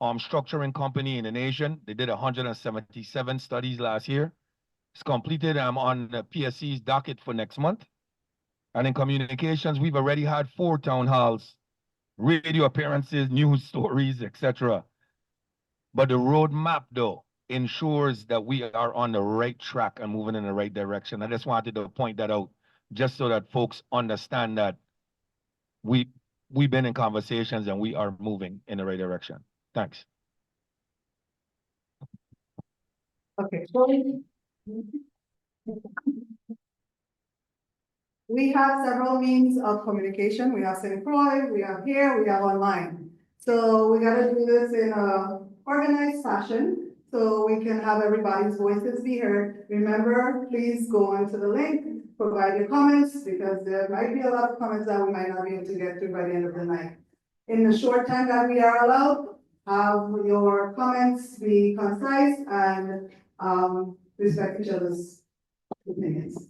structuring company in the nation. They did 177 studies last year. It's completed. I'm on the PSC's docket for next month. And in communications, we've already had 4 town halls, radio appearances, news stories, etc. But the roadmap, though, ensures that we are on the right track and moving in the right direction. I just wanted to point that out, just so that folks understand that we've been in conversations and we are moving in the right direction. Thanks. Okay. We have several means of communication. We have St. Croix, we have here, we have online. So we gotta do this in a organized fashion so we can have everybody's voices be heard. Remember, please go onto the link, provide your comments, because there might be a lot of comments that we might not be able to get through by the end of the night. in the short time that we are allowed, have your comments be concise and, respect each other's opinions.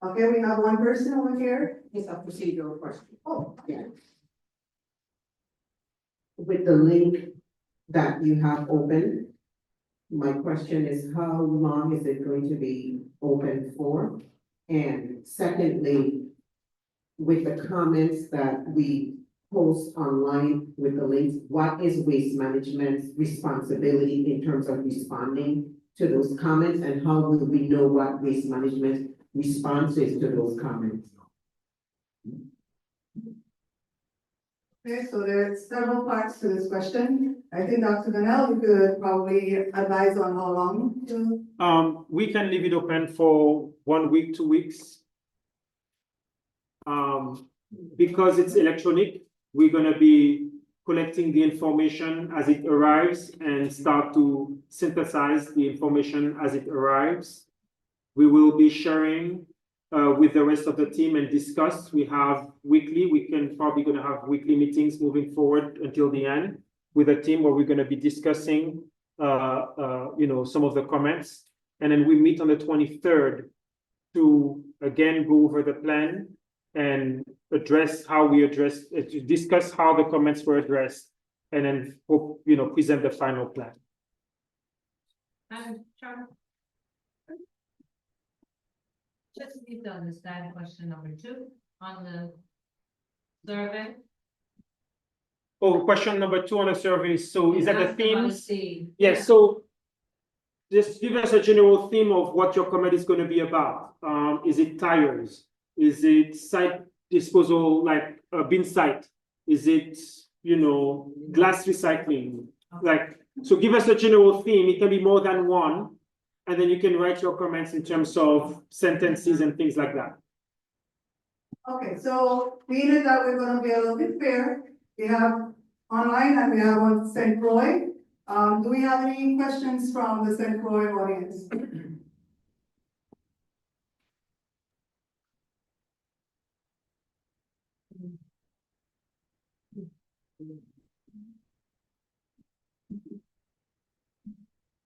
Okay, we have one person over here. It's a procedural question. Oh, Yeah. With the link that you have open, my question is, how long is it going to be open for? And secondly, with the comments that we post online with the links, what is Waste Management's responsibility in terms of responding to those comments? And how will we know what Waste Management response is to those comments? okay, so there are several parts to this question. I think Dr. Donnell, you could probably advise on how long to. We can leave it open for 1 week, 2 weeks. Because it's electronic, we're gonna be collecting the information as it arrives and start to synthesize the information as it arrives. We will be sharing with the rest of the team and discuss. We have weekly, we can probably gonna have weekly meetings moving forward until the end with the team where we're gonna be discussing some of the comments. And then we meet on the 23rd to again go over the plan and address how we to discuss how the comments were addressed, and then present the final plan. Charlie? Just need to understand question number 2 on the survey. Oh, question number 2 on the survey. So is that the themes? theme? Yes, so just give us a general theme of what your comment is going to be about. Is it tires? Is it site disposal, like a bin site? Is it, glass recycling? Like, so give us a general theme. It can be more than one. And then you can write your comments in terms of sentences and things like that. Okay, so being that we're gonna be a little bit fair, we have online and we have on St. Croix. Do we have any questions from the St. Croix audience?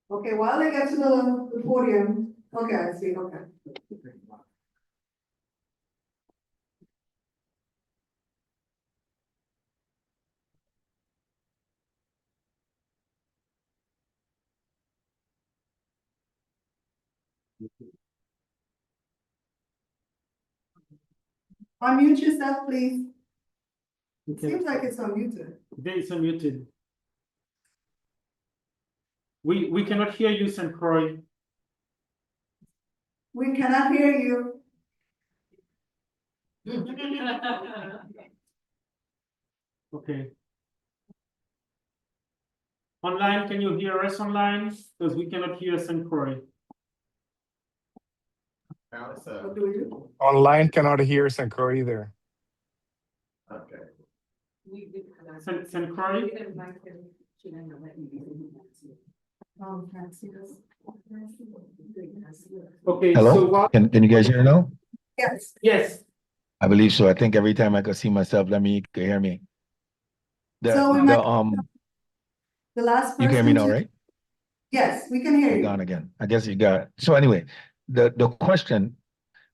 Okay, while they get to the podium, okay, I see, okay. Unmute yourself, please. Seems like it's unmuted. There is unmuted. We cannot hear you, St. Croix. We cannot hear you. Okay. Online, can you hear us online? Because we cannot hear St. Croix. What do we do? Online cannot hear St. Croix either. Okay. St. Croix? Can't see this. Okay, Hello? so what? Can you guys hear now? Yes, Yes, I believe so. I think every time I could see myself, you can hear me. So we the last person. You can hear me now, to- right? Yes, we can hear You're you. gone again. I guess you got it. So anyway, the question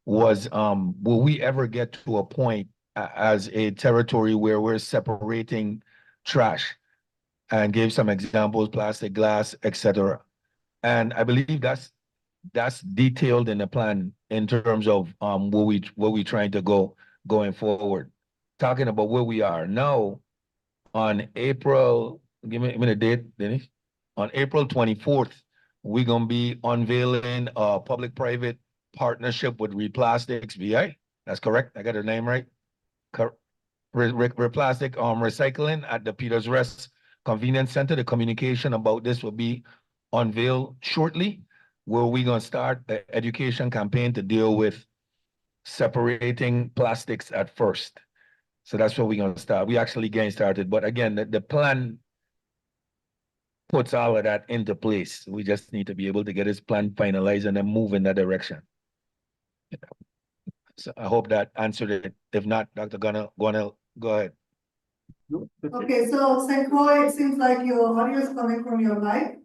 was, will we ever get to a point as a territory where we're separating trash, and gave some examples, plastic, glass, etc. And I believe that's detailed in the plan in terms of where we trying to go going forward. Talking about where we are now on April, give me a date, Dennis. On April 24th, we're gonna be unveiling a public-private partnership with Replastics VI. That's correct. I got her name right. Replastic recycling at the Peters Rest Convenience Center. The communication about this will be unveiled shortly, where we're gonna start an education campaign to deal with separating plastics at first. So that's where we're gonna start. We actually getting started, but again, the plan puts all of that into place. We just need to be able to get this plan finalized and then move in that direction. So I hope that answered it. If not, Dr. Gunnar, go ahead. No, that's it. Okay, so St. Croix, it seems like your audio is coming from your mic.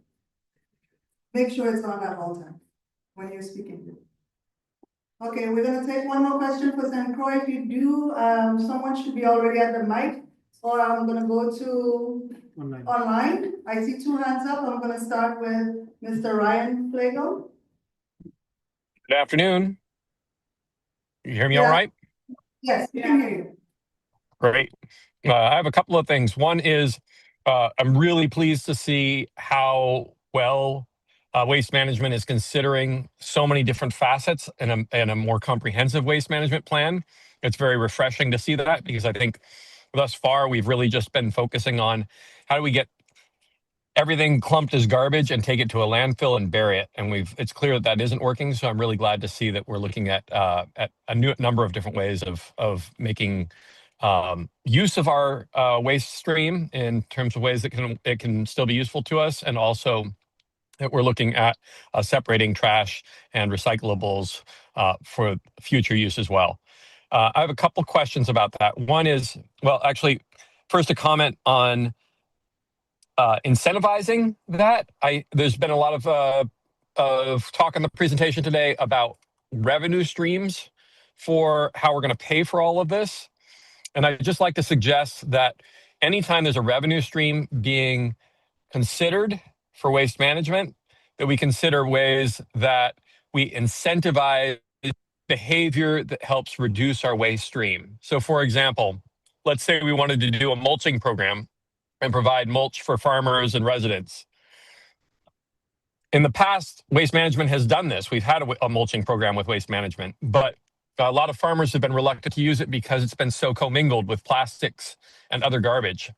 Make sure it's on at all times when you're speaking. Okay, we're gonna take one more question for St. Croix. If you do, someone should be already at the mic, or I'm gonna go to Online. online. I see two hands up. I'm gonna start with Mr. Ryan Flagel. Good afternoon. You hear me all Yeah. right? Yes, we can hear you. Great. I have a couple of things. One is I'm really pleased to see how well waste management is considering so many different facets in a more comprehensive waste management plan. It's very refreshing to see that because I think thus far we've really just been focusing on how do we get everything clumped as garbage and take it to a landfill and bury it. And it's clear that that isn't working. So I'm really glad to see that we're looking at a new number of different ways of making use of our waste stream in terms of ways that it can still be useful to us, and also that we're looking at separating trash and recyclables for future use as well. I have a couple questions about that. One is, well, actually, first a comment on incentivizing that. There's been a lot of talk in the presentation today about revenue streams for how we're going to pay for all of this. And I'd just like to suggest that anytime there's a revenue stream being considered for waste management, that we consider ways that we incentivize behavior that helps reduce our waste stream. So for example, let's say we wanted to do a mulching program and provide mulch for farmers and residents. In the past, Waste Management has done this. We've had a mulching program with Waste Management, but a lot of farmers have been reluctant to use it because it's been so commingled with plastics and other garbage.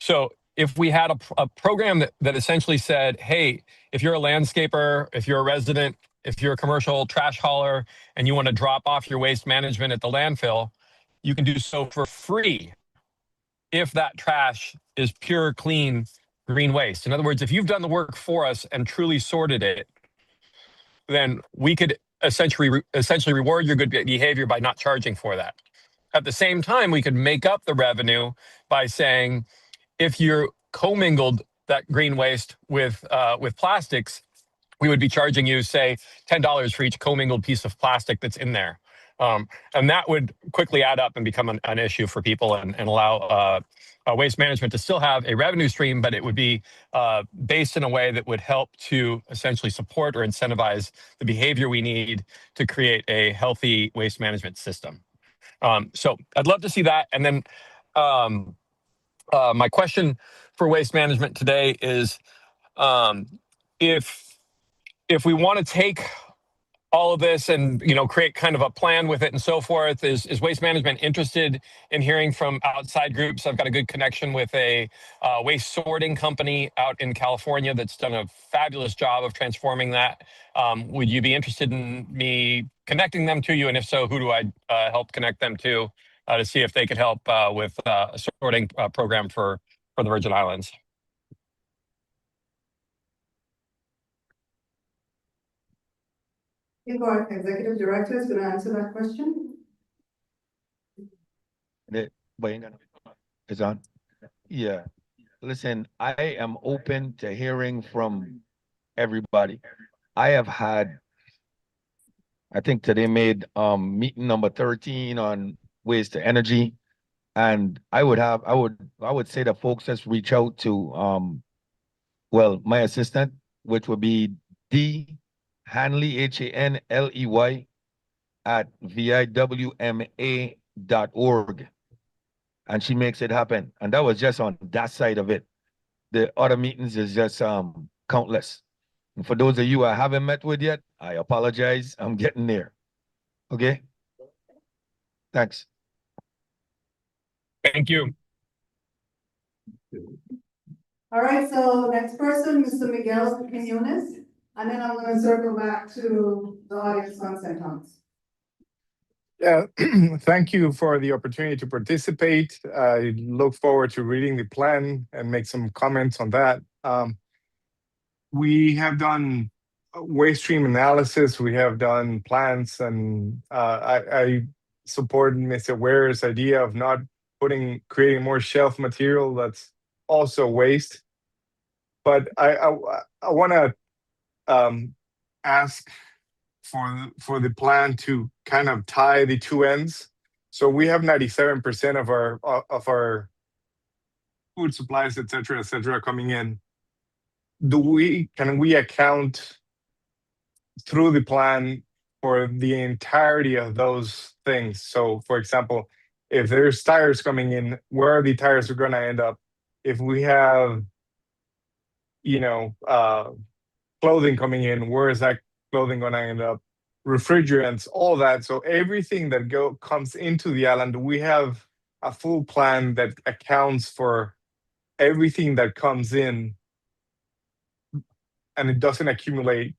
So if we had a program that essentially said, hey, if you're a landscaper, if you're a resident, if you're a commercial trash hauler, and you want to drop off your waste management at the landfill, you can do so for free if that trash is pure, clean, green waste. In other words, if you've done the work for us and truly sorted it, then we could essentially reward your good behavior by not charging for that. At the same time, we could make up the revenue by saying, if you're commingled that green waste with plastics, we would be charging you, say, $10 for each commingled piece of plastic that's in there. And that would quickly add up and become an issue for people and allow waste management to still have a revenue stream, but it would be based in a way that would help to essentially support or incentivize the behavior we need to create a healthy waste management system. So I'd love to see that. And then my question for waste management today is, if we want to take all of this and create kind of a plan with it and so forth, is Waste Management interested in hearing from outside groups? I've got a good connection with a waste sorting company out in California that's done a fabulous job of transforming that. Would you be interested in me connecting them to you? And if so, who do I help connect them to see if they could help with a sorting program for the Virgin Islands? I think our executive director is gonna answer that question. It's on. Yeah. Listen, I am open to hearing from everybody. I have had, I think today made meeting number 13 on waste to energy. And I would say that folks just reach out to well, my assistant, which would be D Hanley, HANLEY at VIWMA.org. And she makes it happen. And that was just on that side of it. The other meetings is just countless. And for those of you I haven't met with yet, I apologize. I'm getting there. Okay? Thanks. Thank you. All right, so next person, Mr. Miguel Quinones, and then I'm gonna circle back to the audience on St. Thomas. Yeah, thank you for the opportunity to participate. I look forward to reading the plan and make some comments on that. We have done waste stream analysis. We have done plans, and I support Mr. Ware's idea of not creating more shelf material, that's also waste. But I want to ask for the plan to kind of tie the two ends. So we have 97% of our food supplies, et cetera, coming in. Can we account through the plan for the entirety of those things? So, for example, if there's tires coming in, where are the tires are going to end up? If we have, clothing coming in, where is that clothing going to end up? Refrigerants, all that. So everything that comes into the island, we have a full plan that accounts for everything that comes in, and it doesn't accumulate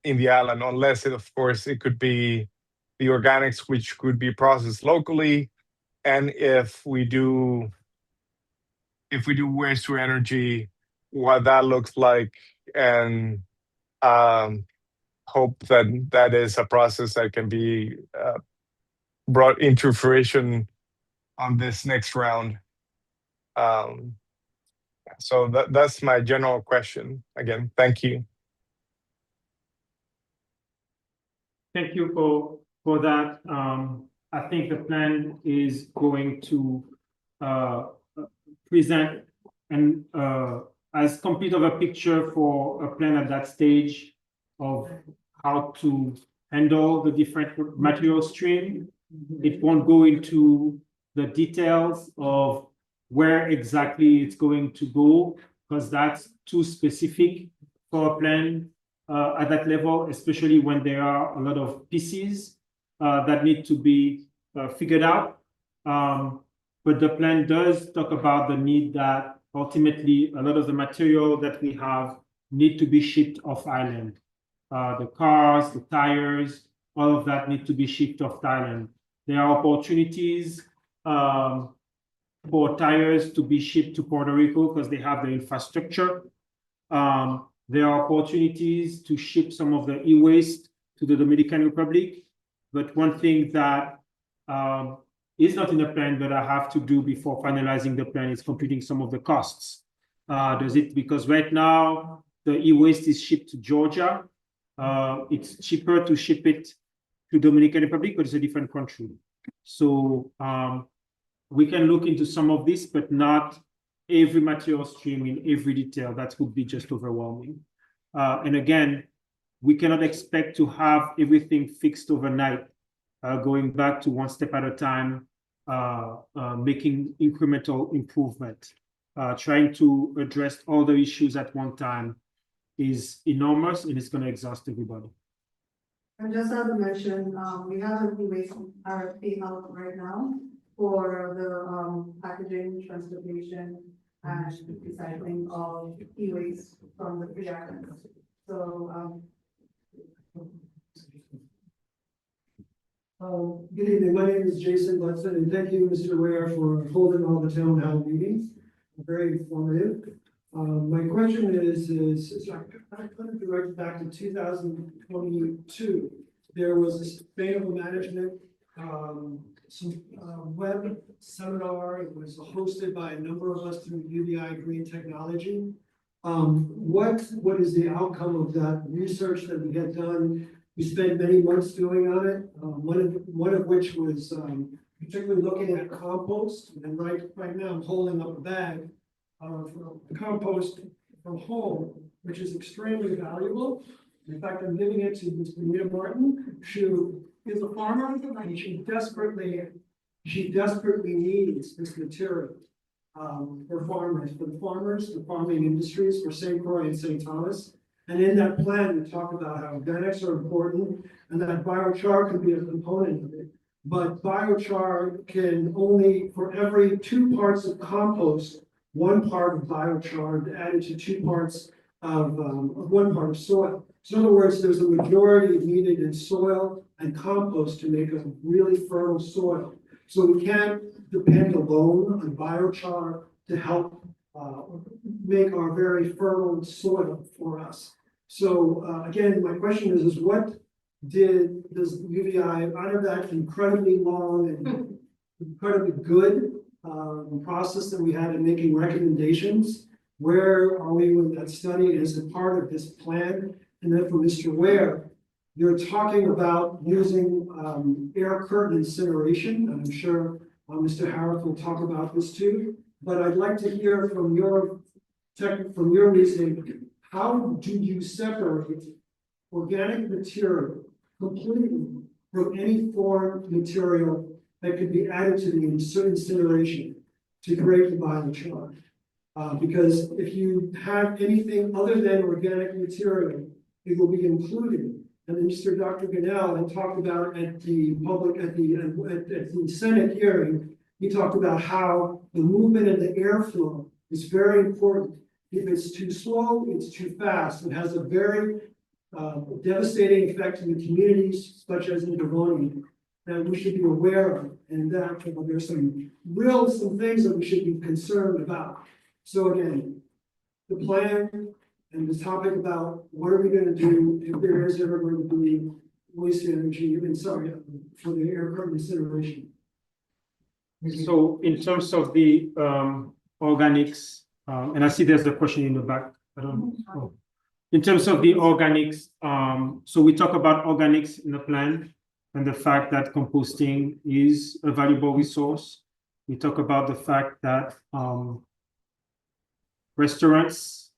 in the island unless of course, it could be the organics, which could be processed locally. And if we do waste to energy, what that looks like, and hope that is a process that can be brought into fruition on this next round. So that's my general question. Again, thank you. Thank you for that. I think the plan is going to present and as complete of a picture for a plan at that stage of how to handle the different material stream. It won't go into the details of where exactly it's going to go, because that's too specific for a plan at that level, especially when there are a lot of pieces that need to be figured out. But the plan does talk about the need that ultimately a lot of the material that we have need to be shipped off island. The cars, the tires, all of that need to be shipped off island. There are opportunities for tires to be shipped to Puerto Rico because they have the infrastructure. There are opportunities to ship some of the e-waste to the Dominican Republic. But one thing that is not in the plan, but I have to do before finalizing the plan is computing some of the costs. Because right now the e-waste is shipped to Georgia. It's cheaper to ship it to Dominican Republic, but it's a different country. So we can look into some of this, but not every material stream in every detail. That would be just overwhelming. And again, we cannot expect to have everything fixed overnight. Going back to one step at a time, making incremental improvement. Trying to address all the issues at one time is enormous, and it's going to exhaust everybody. And just as I mentioned, we have a e-waste RFP out right now for the packaging, transportation, and recycling of e-waste from the free islands. So good evening, my name is Jason Gledson, and thank you, Mr. Ware, for holding all the town hall meetings. Very informative. My question is I kind of direct back to 2022. There was a sustainable management web seminar. It was hosted by a number of us through UVI Green Technology. What is the outcome of that research that we had done? We spent many months doing on it. One of which was particularly looking at compost. And right now I'm holding up a bag of compost from home, which is extremely valuable. In fact, I'm giving it to Ms. Rita Martin, who is a farmer, and she desperately needs this material for farmers, the farming industries, for St. Croix and St. Thomas. And in that plan, we talk about how organics are important and that biochar could be a component of it. But biochar can only, for every 2 parts of compost, 1 part of biochar added to 2 parts of 1 part of soil. So in other words, there's a majority needed in soil and compost to make a really fertile soil. So we can't depend alone on biochar to help make our very fertile soil for us. So again, my question is what does UVI, out of that incredibly long and incredibly good process that we had in making recommendations. Where are we with that study as a part of this plan? And then for Mr. Ware, you're talking about using air curtain incineration, and I'm sure Mr. Harris will talk about this too. But I'd like to hear from your reasoning, how do you separate organic material completely from any foreign material that could be added to the incineration to create the biochar? Because if you have anything other than organic material, it will be included. And Mr. Dr. Ganell had talked about at the Senate hearing, he talked about how the movement and the airflow is very important. If it's too slow, it's too fast. It has a very devastating effect in the communities, such as in Devonian, that we should be aware of, and that there's some things that we should be concerned about. So again, the plan and the topic about what are we going to do if there is ever going to be waste energy, for the air curtain incineration. So in terms of the organics, and I see there's a question in the back. I don't know. In terms of the organics, so we talk about organics in the plan and the fact that composting is a valuable resource. We talk about the fact that restaurants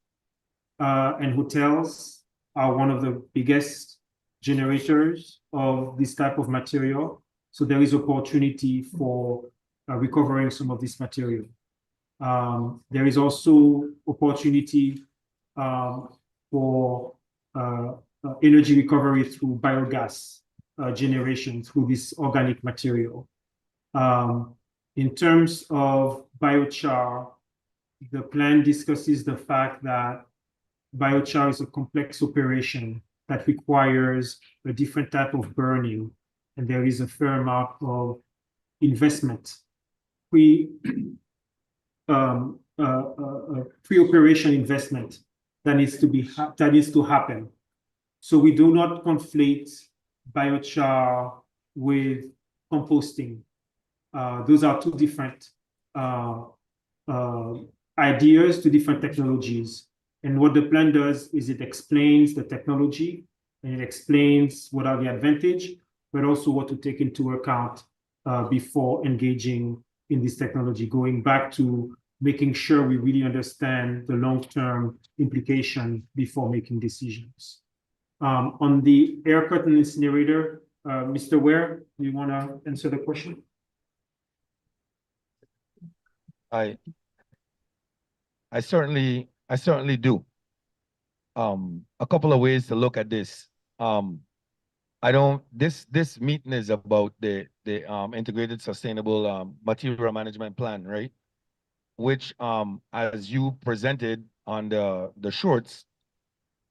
and hotels are one of the biggest generators of this type of material. So there is opportunity for recovering some of this material. There is also opportunity for energy recovery through biogas generation through this organic material. In terms of biochar, the plan discusses the fact that biochar is a complex operation that requires a different type of burning, and there is a fair amount of investment, pre-operation investment that needs to happen. So we do not conflate biochar with composting. Those are two different ideas, two different technologies. And what the plan does is it explains the technology and it explains what are the advantages, but also what to take into account before engaging in this technology, going back to making sure we really understand the long-term implication before making decisions. On the air curtain incinerator, Mr. Ware, do you want to answer the question? I certainly do. A couple of ways to look at this. This meeting is about the integrated sustainable material management plan, right? Which as you presented on the shorts,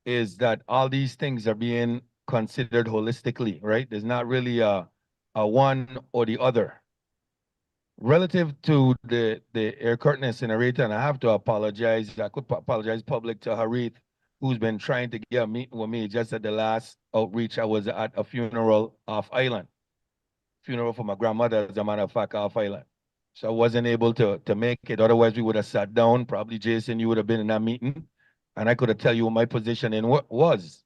is that all these things are being considered holistically, right? There's not really a one or the other. Relative to the air curtain incinerator, and I have to apologize, I could apologize public to Harith, who's been trying to get a meeting with me. Just at the last outreach, I was at a funeral off island. Funeral for my grandmother, as a matter of fact, off island. So I wasn't able to make it. Otherwise, we would have sat down. Probably, Jason, you would have been in that meeting. And I could have tell you what my positioning was.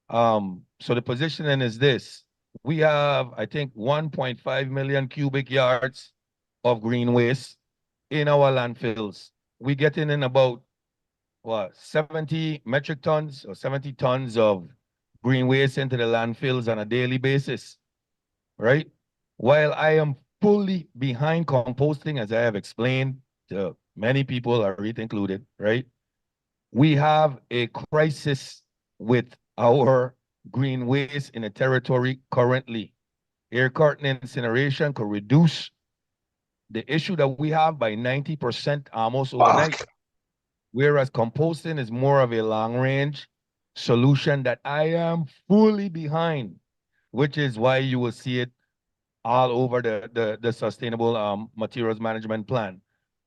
So the positioning is this. We have, I think, 1.5 million cubic yards of green waste in our landfills. We get in about, what, 70 metric tons or 70 tons of green waste into the landfills on a daily basis, right? While I am fully behind composting, as I have explained to many people, Harith included, right? We have a crisis with our green waste in the territory currently. Air curtain incineration could reduce the issue that we have by 90% almost overnight. Whereas composting is more of a long-range solution that I am fully behind, which is why you will see it all over the sustainable materials management plan.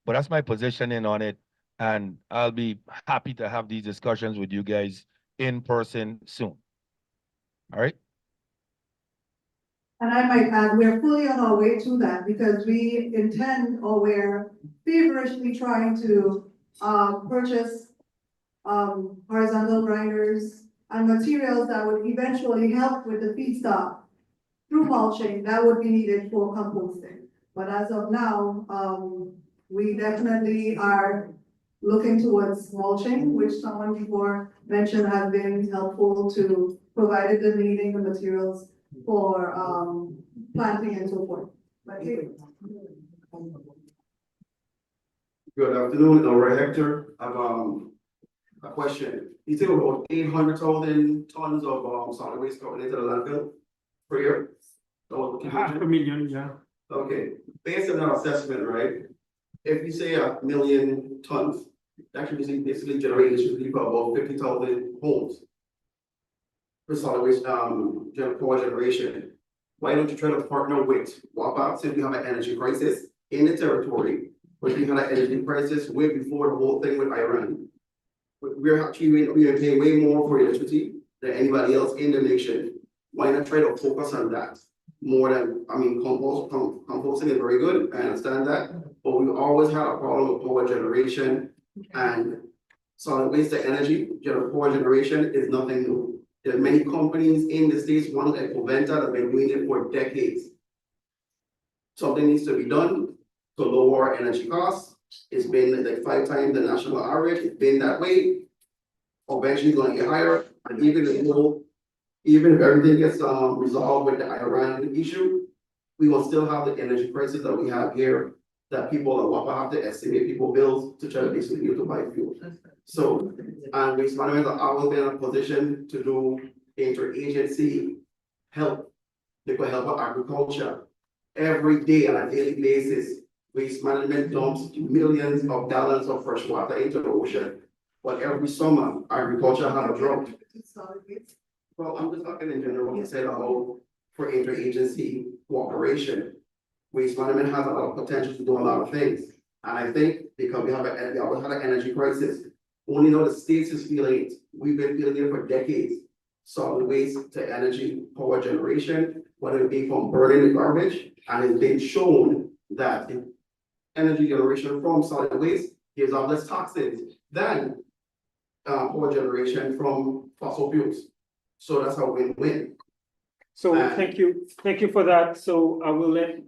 But that's my positioning on it. And I'll be happy to have these discussions with you guys in person soon. All right? And I might add, we're fully on our way to that because we intend or we're feverishly trying to purchase horizontal grinders and materials that would eventually help with the feedstock through mulching that would be needed for composting. But as of now, we definitely are looking towards mulching, which someone before mentioned has been helpful to provided the needing the materials for planting and so forth. But Good afternoon, Roy Hector. I have a question. You said about 800,000 tons of solid waste going into the landfill per year? So, $500,000, yeah. okay, based on that assessment, right? If you say 1,000,000 tons, that should be basically generating for about 50,000 homes. For solid waste, power generation. Why don't you try to partner with WAPA since we have an energy crisis in the territory? But we had an energy crisis way before the whole thing with Iran. We're paying way more for electricity than anybody else in the nation. Why not try to focus on that? More than, composting is very good, I understand that, but we always had a problem with power generation and solid waste to energy, power generation is nothing new. There are many companies in the States, one like Coventa, that have been doing it for decades. Something needs to be done to lower energy costs. It's been like 5 times the national average, it's been that way. Eventually it's gonna get higher, and even if everything gets resolved with the Iran issue, we will still have the energy crisis that we have here, that people will have to estimate people bills to try to basically be able to buy fuel. So, and Waste Management are always been in a position to do interagency help. They could help with agriculture. Every day on a daily basis, Waste Management dumps millions of gallons of fresh water into the ocean. But every summer, agriculture has a drought. Well, I'm just talking in general, I said about for interagency cooperation. Waste Management has a lot of potential to do a lot of things. And I think because we always had an energy crisis, only now the states is feeling it. We've been feeling it for decades. Solid waste to energy power generation, whether it be from burning the garbage, and it's been shown that energy generation from solid waste gives off less toxins than power generation from fossil fuels. So that's how we win. So thank you for that. So I will let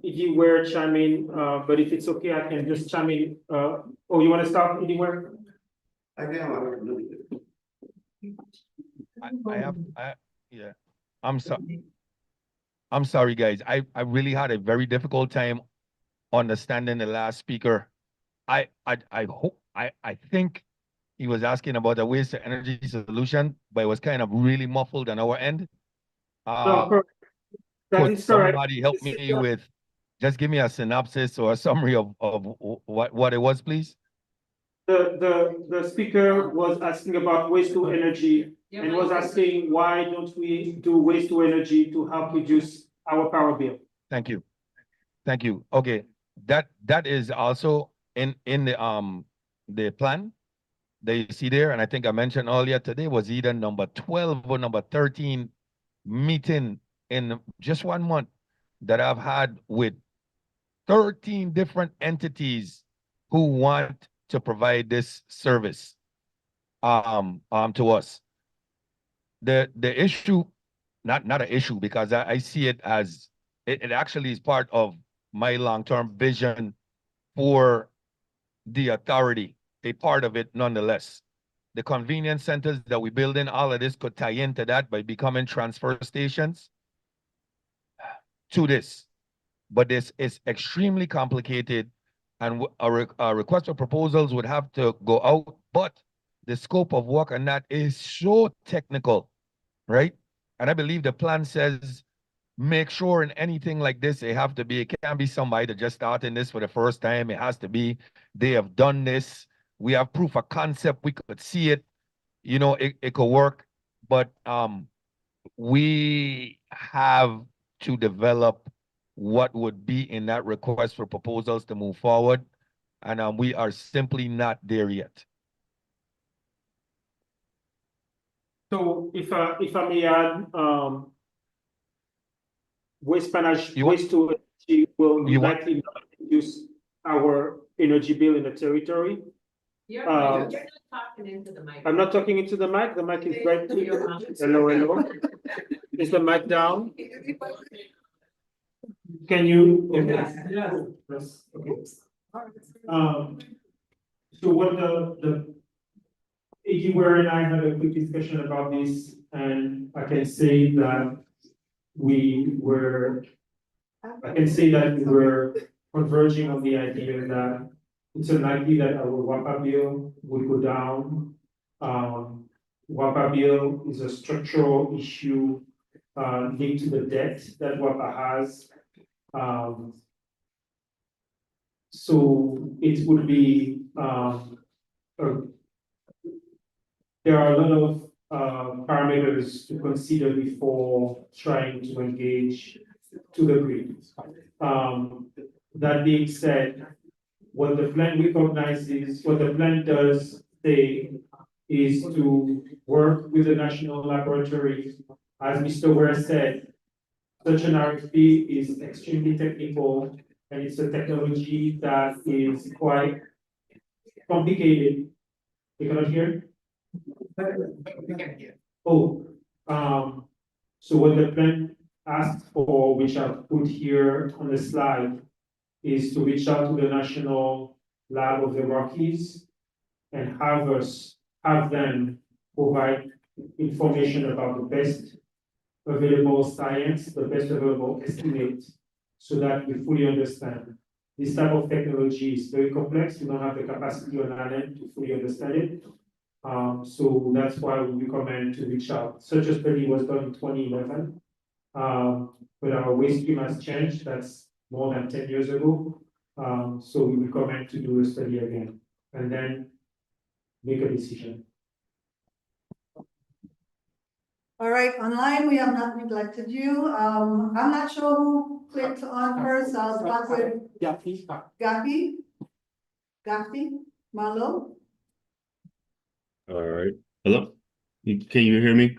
Edie Ware chime in, but if it's okay, I can just chime in. Oh, you want to start, Edie Ware? Yeah. I'm sorry, guys. I really had a very difficult time understanding the last speaker. I think he was asking about a waste to energy solution, but it was kind of really muffled on our end. Could somebody help me with, just give me a synopsis or a summary of what it was, please? The speaker was asking about waste to energy and was asking why don't we do waste to energy to help reduce our power bill? Thank you. Okay, that is also in the plan that you see there, and I think I mentioned earlier today was either number 12 or number 13 meeting in just 1 month that I've had with 13 different entities who want to provide this service to us. The issue, not an issue, because I see it as it actually is part of my long-term vision for the authority, a part of it nonetheless. The convenience centers that we build in, all of this could tie into that by becoming transfer stations to this. But this is extremely complicated, and a request for proposals would have to go out, but the scope of work on that is so technical, right? And I believe the plan says, make sure in anything like this, it can't be somebody that just starting this for the first time. It has to be, they have done this. We have proof of concept. We could see it, it could work, but we have to develop what would be in that request for proposals to move forward. And we are simply not there yet. So if I may add, You want- waste to energy will You want- likely not reduce our energy bill in the territory. You're Um, you're not talking into the mic. I'm not talking into the mic is right To your here. mouth. Hello, hello. Is the mic down? Can you? Yes. Okay. So what the Iggy Ware and I had a quick discussion about this, and I can say that we were converging on the idea that it's unlikely that our WAPA bill would go down. WAPA bill is a structural issue linked to the debt that WAPA has. So it would be there are a lot of parameters to consider before trying to engage to the grid. That being said, what the plan does say is to work with the national laboratory. As Mr. Ware said, such an RFP is extremely technical, and it's a technology that is quite complicated. You cannot hear? Oh, so what the plan asks for, which I've put here on the slide, is to reach out to the National Lab of the Rockies and have them provide information about the best available science, the best available estimate, so that we fully understand. This type of technology is very complex. We don't have the capacity on our end to fully understand it. So that's why we recommend to reach out. Such a study was done in 2011. But our waste stream has changed. That's more than 10 years ago. So we recommend to do a study again and then make a decision. All right, online, we have not neglected you. I'm not sure who clicked on first. I'll start with Gapi. Marlo? All right. Hello? Can you hear me?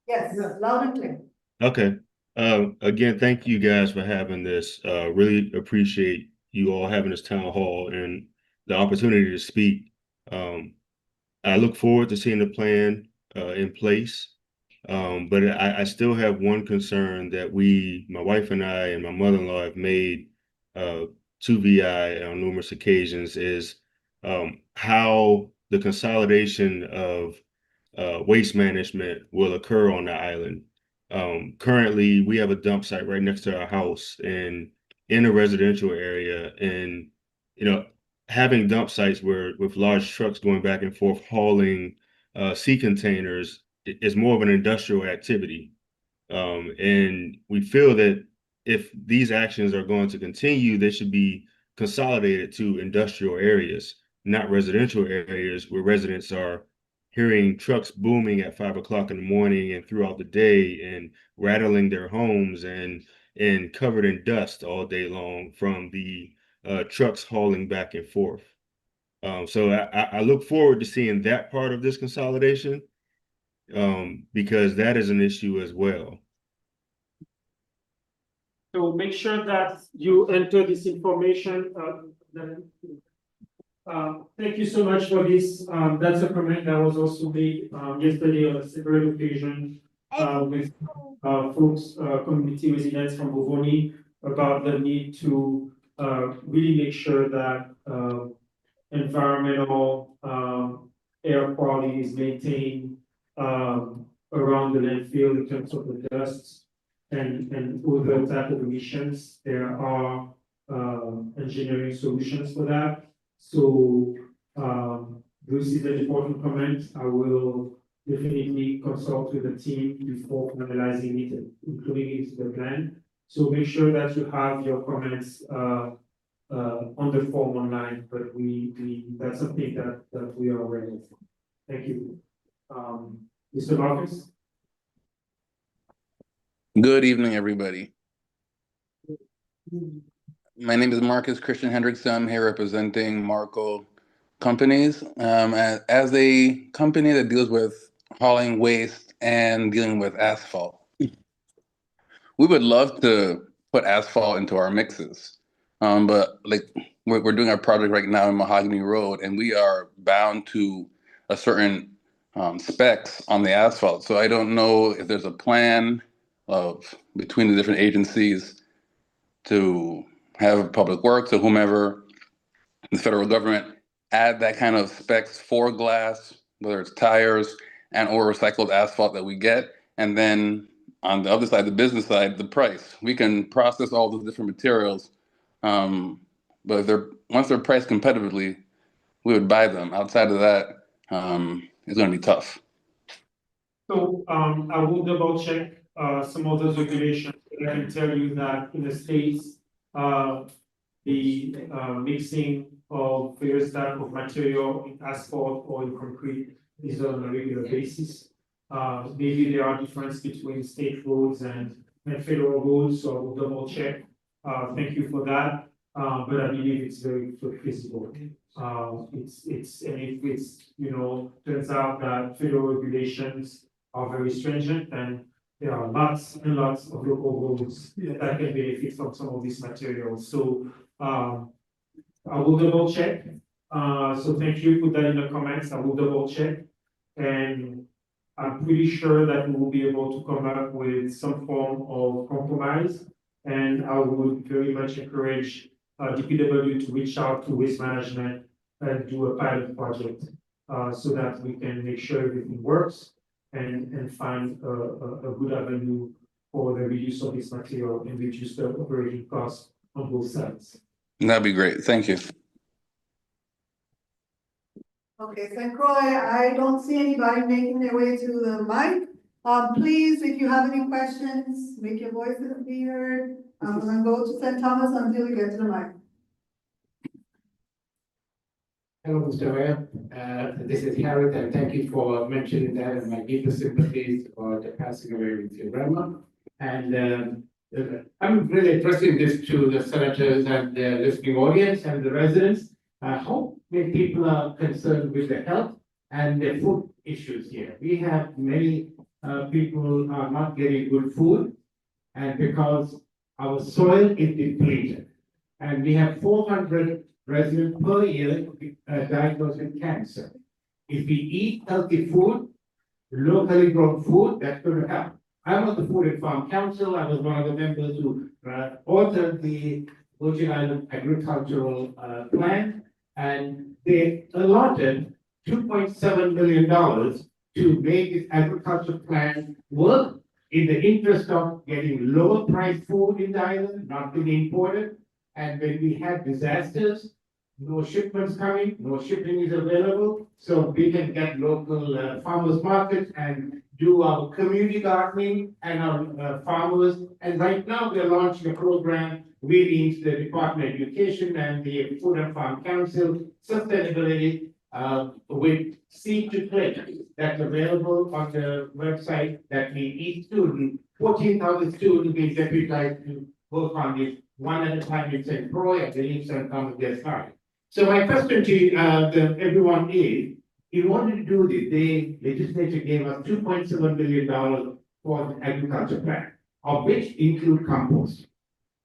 Yes, loud and clear. Okay. Again, thank you guys for having this. Really appreciate you all having this town hall and the opportunity to speak. I look forward to seeing the plan in place. But I still have one concern that my wife and I and my mother-in-law have made to VI on numerous occasions is how the consolidation of waste management will occur on the island. Currently, we have a dump site right next to our house and in a residential area, and having dump sites with large trucks going back and forth hauling sea containers is more of an industrial activity. And we feel that if these actions are going to continue, they should be consolidated to industrial areas, not residential areas where residents are hearing trucks booming at 5 o'clock in the morning and throughout the day and rattling their homes and covered in dust all day long from the trucks hauling back and forth. So I look forward to seeing that part of this consolidation because that is an issue as well. So make sure that you enter this information. Thank you so much for this. That's a comment that was also made yesterday on a separate occasion with folks, community residents from Bovoni about the need to really make sure that environmental air quality is maintained around the landfill in terms of the dust and other type of emissions. There are engineering solutions for that. So this is an important comment. I will definitely consult with the team before finalizing it, including it in the plan. So make sure that you have your comments on the form online, but that's something that we are aware of. Thank you. Mr. Marcus? Good evening, everybody. My name is Marcus Christian Hendrickson. I'm here representing Marco Companies. As a company that deals with hauling waste and dealing with asphalt. we would love to put asphalt into our mixes. But like we're doing our project right now in Mahogany Road, and we are bound to a certain specs on the asphalt. So I don't know if there's a plan of between the different agencies to have Public Works or whomever, the federal government, add that kind of specs for glass, whether it's tires and or recycled asphalt that we get. And then on the other side, the business side, the price. We can process all those different materials, but if once they're priced competitively, we would buy them. Outside of that, it's going to be tough. So, I will double check, some of those regulations. I can tell you that in the States, the, mixing of various type of material in asphalt or in concrete is done on a regular basis. Maybe there are differences between state roads and federal roads, so I will double check. Thank you for that, but I believe it's very feasible. And if it's, turns out that federal regulations are very stringent, and there are lots and lots of local roads that can benefit from some of these materials. So, I will double check. So thank you, put that in the comments, I will double check. And I'm pretty sure that we will be able to come up with some form of compromise. And I would very much encourage DPW to reach out to Waste Management and do a pilot project, so that we can make sure everything works and find a good avenue for the reuse of this material and reduce the operating costs on both sides. That'd be great. Thank you. Okay, St. Croix, I don't see anybody making their way to the mic. Please, if you have any questions, make your voices be heard. I'm gonna go to St. Thomas until we get to the mic. Hello, Mr. Mayor. This is Harold, and thank you for mentioning that, and my deepest sympathies for the passing away with your grandma. And I'm really addressing this to the senators and the listening audience and the residents. How many people are concerned with the health and the food issues here? We have many people are not getting good food, and because our soil is depleted, and we have 400 residents per year diagnosed with cancer. If we eat healthy food, locally grown food, that's going to help. I'm on the Food and Farm Council. I was one of the members who authored the Virgin Island Agricultural Plan, and they allotted $2.7 million to make this agricultural plan work in the interest of getting lower priced food in the island, not being imported. And when we had disasters, no shipments coming, no shipping is available, so we can get local farmers markets and do our community gardening and our farmers. And right now we're launching a program with the Department of Education and the Food and Farm Council Sustainability with Seed to Plate that's available on the website that each student, 14,000 students being deputized to work on this one at a time in St. Croix, I believe St. Thomas gets started. So my question to everyone is, in order to do this, the legislature gave us $2.7 billion for the agriculture plan, of which include compost.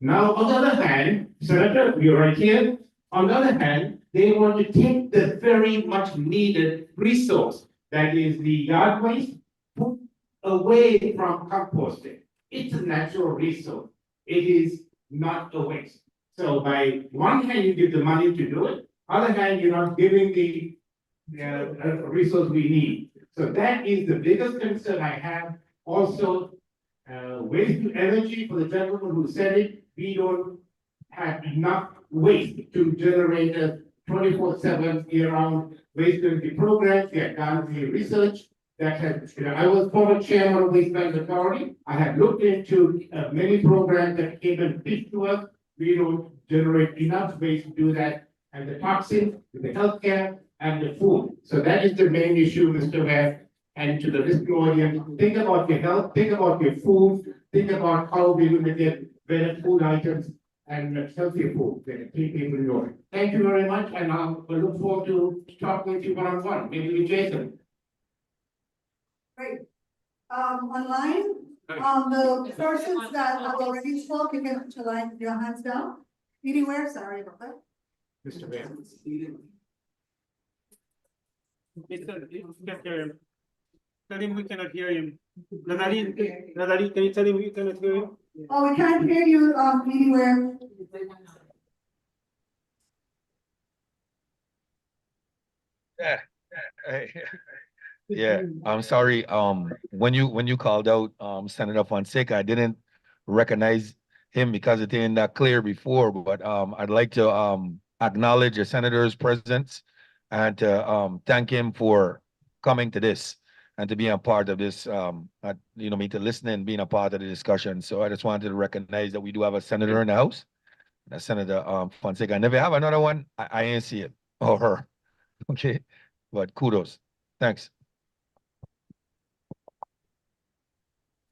Now, on the other hand, Senator, you're right here. On the other hand, they want to take the very much needed resource, that is the yard waste, put away from composting. It's a natural resource. It is not a waste. So by one hand, you give the money to do it. Other hand, you're not giving the resource we need. So that is the biggest concern I have. Also, waste to energy, for the gentleman who said it, we don't have enough waste to generate a 24/7 year-round waste energy program. We have done the research that has, I was former chairman of Waste Management Authority. I have looked into many programs that came and pitched to us. We don't generate enough waste to do that, and the toxins, the healthcare, and the food. So that is the main issue, Mr. Mayor. And to the listening audience, think about your health, think about your food, think about how we're going to get better food items and healthy food that keep people going. Thank you very much, and I look forward to talking with you one-on-one, maybe with Jason. Great. Online? The persons that have already spoke, you can put your hands down. Anywhere, sorry about that. Mr. Mayor. Can't hear him. Tell him we cannot hear him. Natalie, can you tell him we cannot hear him? Oh, we can't hear you, anywhere. Yeah, I'm sorry. When you called out Senator Fonseca, I didn't recognize him because it ain't that clear before. But I'd like to acknowledge the senator's presence and to thank him for coming to this and to being a part of this. Me to listen and being a part of the discussion. So I just wanted to recognize that we do have a senator in the house, that's Senator Fonseca. And if you have another one, I ain't see it or her. Okay, but kudos. Thanks.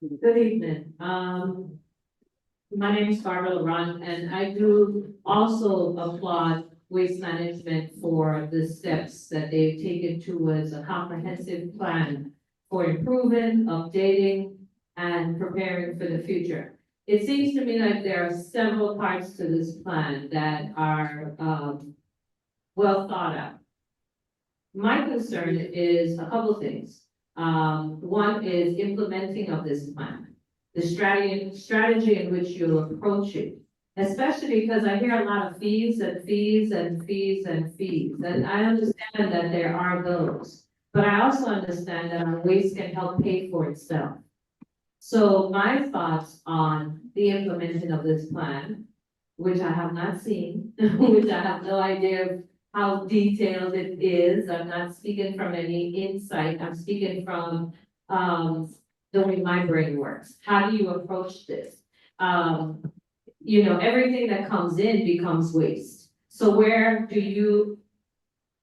Good evening. My name is Barbara LaRon, and I do also applaud Waste Management for the steps that they've taken towards a comprehensive plan for improving, updating, and preparing for the future. It seems to me like there are several parts to this plan that are well thought out. My concern is a couple things. One is implementing of this plan, the strategy in which you'll approach it, especially because I hear a lot of fees and fees and fees and fees. And I understand that there are those, but I also understand that our waste can help pay for itself. So my thoughts on the implementation of this plan, which I have not seen, which I have no idea how detailed it is. I'm not speaking from any insight. I'm speaking from the way my brain works. How do you approach this? Everything that comes in becomes waste. So where do you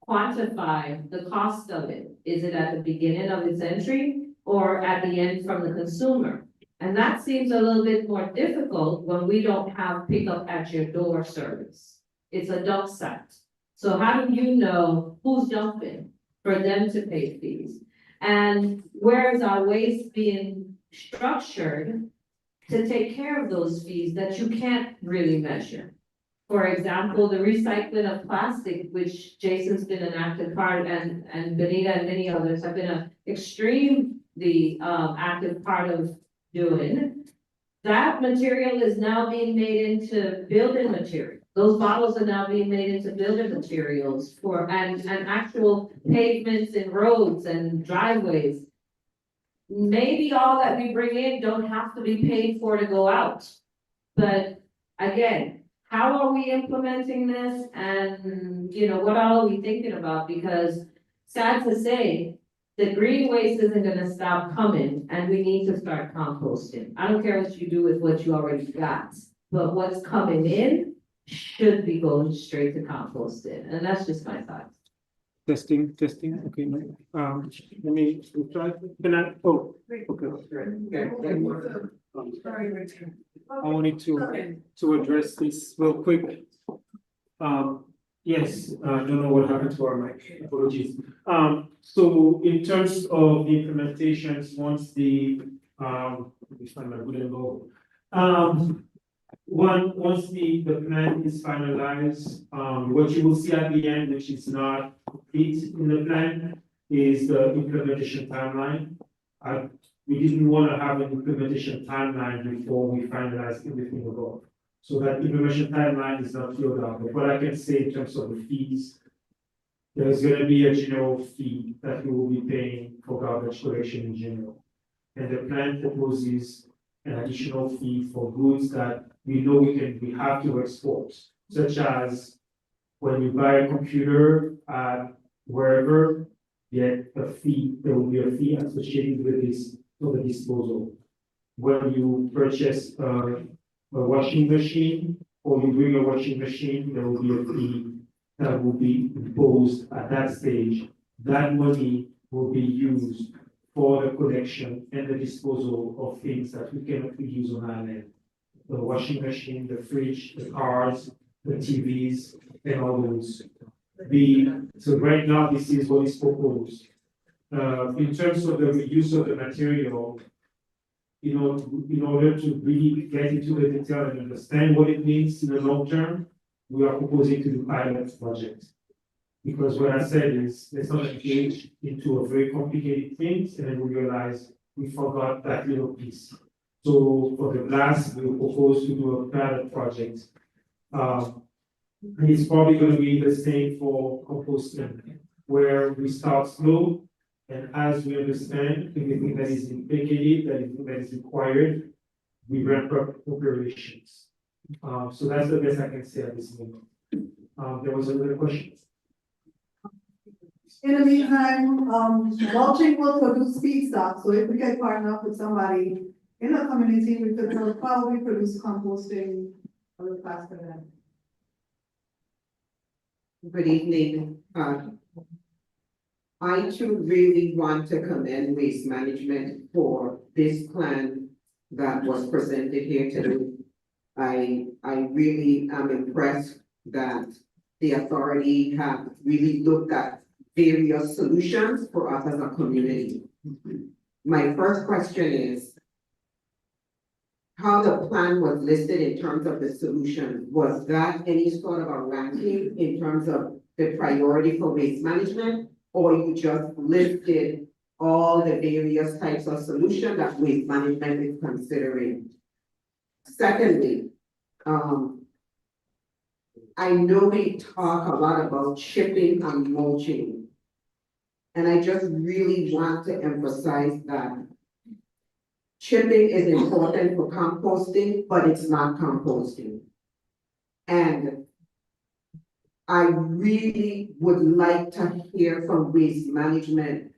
quantify the cost of it? Is it at the beginning of its entry or at the end from the consumer? And that seems a little bit more difficult when we don't have pickup at your door service. It's a dump site. So how do you know who's dumping for them to pay fees? And where is our waste being structured to take care of those fees that you can't really measure? For example, the recycling of plastic, which Jason's been an active part, and Benita and many others have been an extremely active part of doing. That material is now being made into building material. Those bottles are now being made into building materials and actual pavements and roads and driveways. Maybe all that we bring in don't have to be paid for to go out. But again, how are we implementing this? And what all are we thinking about? Because sad to say, the green waste isn't gonna stop coming and we need to start composting. I don't care what you do with what you already got, but what's coming in should be going straight to composting. And that's just my thoughts. Testing, okay, let me try, I wanted to address this real quick. Yes, I don't know what happened to our mic, apologies. So in terms of the implementations, once the, let me find my good go. Once the plan is finalized, what you will see at the end, which is not complete in the plan, is the implementation timeline. We didn't want to have an implementation timeline before we finalize everything above. So that implementation timeline is not filled out. But what I can say in terms of the fees, there's going to be a general fee that we will be paying for garbage collection in general. And the plan proposes an additional fee for goods that we know we have to export, such as when you buy a computer wherever, get a fee, there will be a fee associated with this for the disposal. When you purchase a washing machine, or you bring a washing machine, there will be a fee that will be imposed at that stage. That money will be used for the collection and the disposal of things that we cannot use on our land. The washing machine, the fridge, the cars, the TVs, and all those. So right now, this is what is proposed. In terms of the reuse of the material, in order to really get into the detail and understand what it means in the long term, we are proposing to do pilot projects. Because what I said is, let's not engage into a very complicated things, and then we realize we forgot that little piece. So for the glass, we propose to do a pilot project. And it's probably gonna be the same for composting, where we start slow, and as we understand everything that is implicated, that is required, we ramp up operations. So that's the best I can say at this moment. There was another question. In the meantime, mulching will produce feedstock, so if we can partner up with somebody in the community, we could probably produce composting a little faster than. Good evening. I too really want to commend Waste Management for this plan that was presented here today. I really am impressed that the authority have really looked at various solutions for us as a community. My first question is, how the plan was listed in terms of the solution, was that any sort of a ranking in terms of the priority for waste management? Or you just listed all the various types of solutions that waste management is considering? Secondly, I know we talk a lot about chipping and mulching. And I just really want to emphasize that chipping is important for composting, but it's not composting. And I really would like to hear from Waste Management,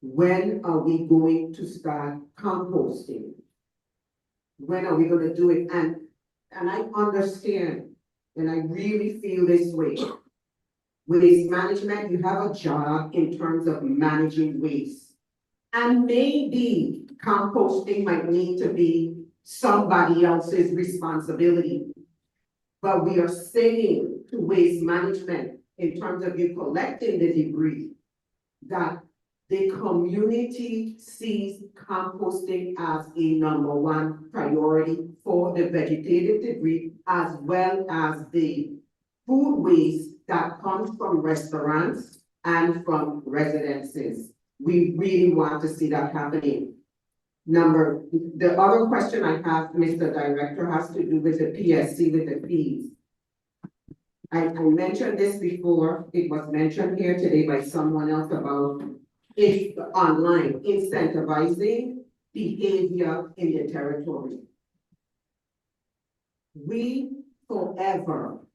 when are we going to start composting? When are we going to do it? And I understand, and I really feel this way. Waste Management, you have a job in terms of managing waste. And maybe composting might need to be somebody else's responsibility. But we are saying to Waste Management, in terms of you collecting the debris, that the community sees composting as a #1 priority for the vegetative debris, as well as the food waste that comes from restaurants and from residences. We really want to see that happening. The other question I have, Mr. Director, has to do with the PSC, with the fees. I mentioned this before, it was mentioned here today by someone else about it online, incentivizing behavior in the territory. We forever,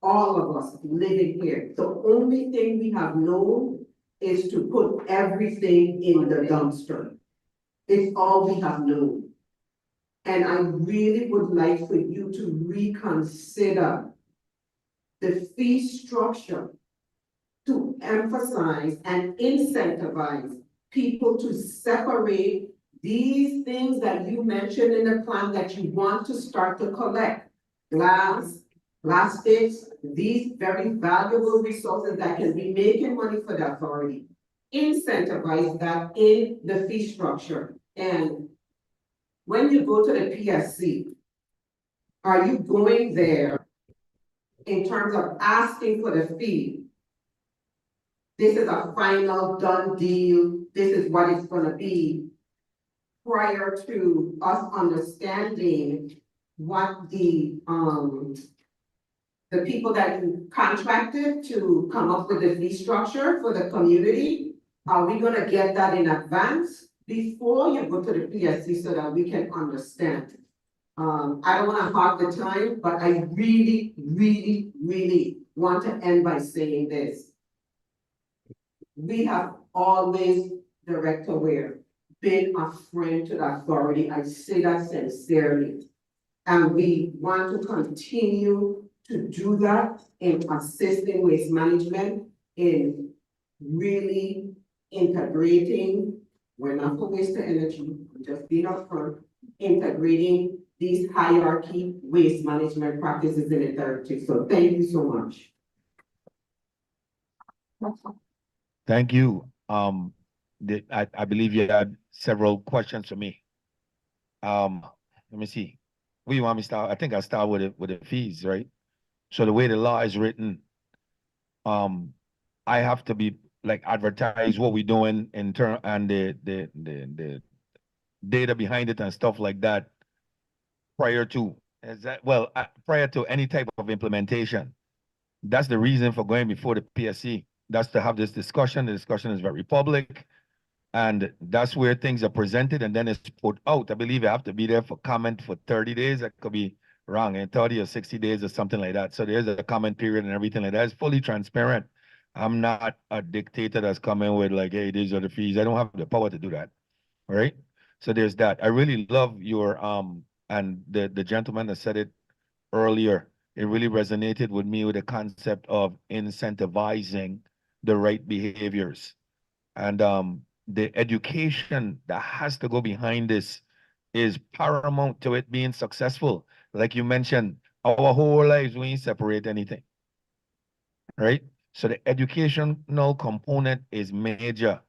all of us living here, the only thing we have known is to put everything in the dumpster. It's all we have known. And I really would like for you to reconsider the fee structure to emphasize and incentivize people to separate these things that you mentioned in the plan that you want to start to collect. Glass, plastics, these very valuable resources that can be making money for the authority. Incentivize that in the fee structure. And when you go to the PSC, are you going there in terms of asking for the fee? This is a final done deal. This is what it's going to be, prior to us understanding what the people that you contracted to come up with the fee structure for the community. Are we going to get that in advance before you go to the PSC so that we can understand? I don't want to hog the time, but I really, really, really want to end by saying this. We have always, Director Ware, been a friend to the authority. I say that sincerely. And we want to continue to do that in assisting waste management in really integrating, we're not for waste to energy, just being upfront, integrating these hierarchy waste management practices in the territory. So thank you so much. Thank you. I believe you had several questions for me. let me see. Where you want me to start? I think I'll start with the fees, right? So the way the law is written, I have to be like advertise what we're doing in turn and the data behind it and stuff like that prior to prior to any type of implementation. That's the reason for going before the PSC. That's to have this discussion. The discussion is very public. And that's where things are presented and then it's put out. I believe you have to be there for comment for 30 days. I could be wrong, in 30 or 60 days or something like that. So there's a comment period and everything like that. It's fully transparent. I'm not a dictator that's coming with like, hey, these are the fees. I don't have the power to do that. All right. So there's that. I really love your and the gentleman that said it earlier. It really resonated with me with the concept of incentivizing the right behaviors. And the education that has to go behind this is paramount to it being successful. Like you mentioned, our whole lives, we ain't separate anything, right? So the educational component is major.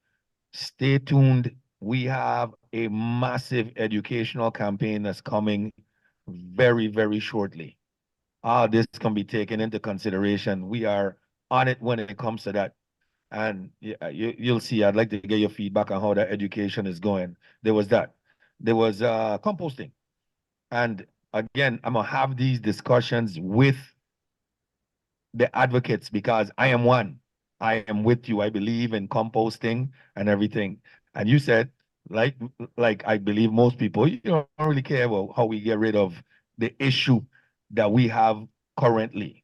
Stay tuned. We have a massive educational campaign that's coming very, very shortly. This can be taken into consideration. We are on it when it comes to that. And you'll see, I'd like to get your feedback on how that education is going. There was that. There was composting. And again, I'm going to have these discussions with the advocates because I am one. I am with you. I believe in composting and everything. And you said, like I believe most people, you don't really care about how we get rid of the issue that we have currently,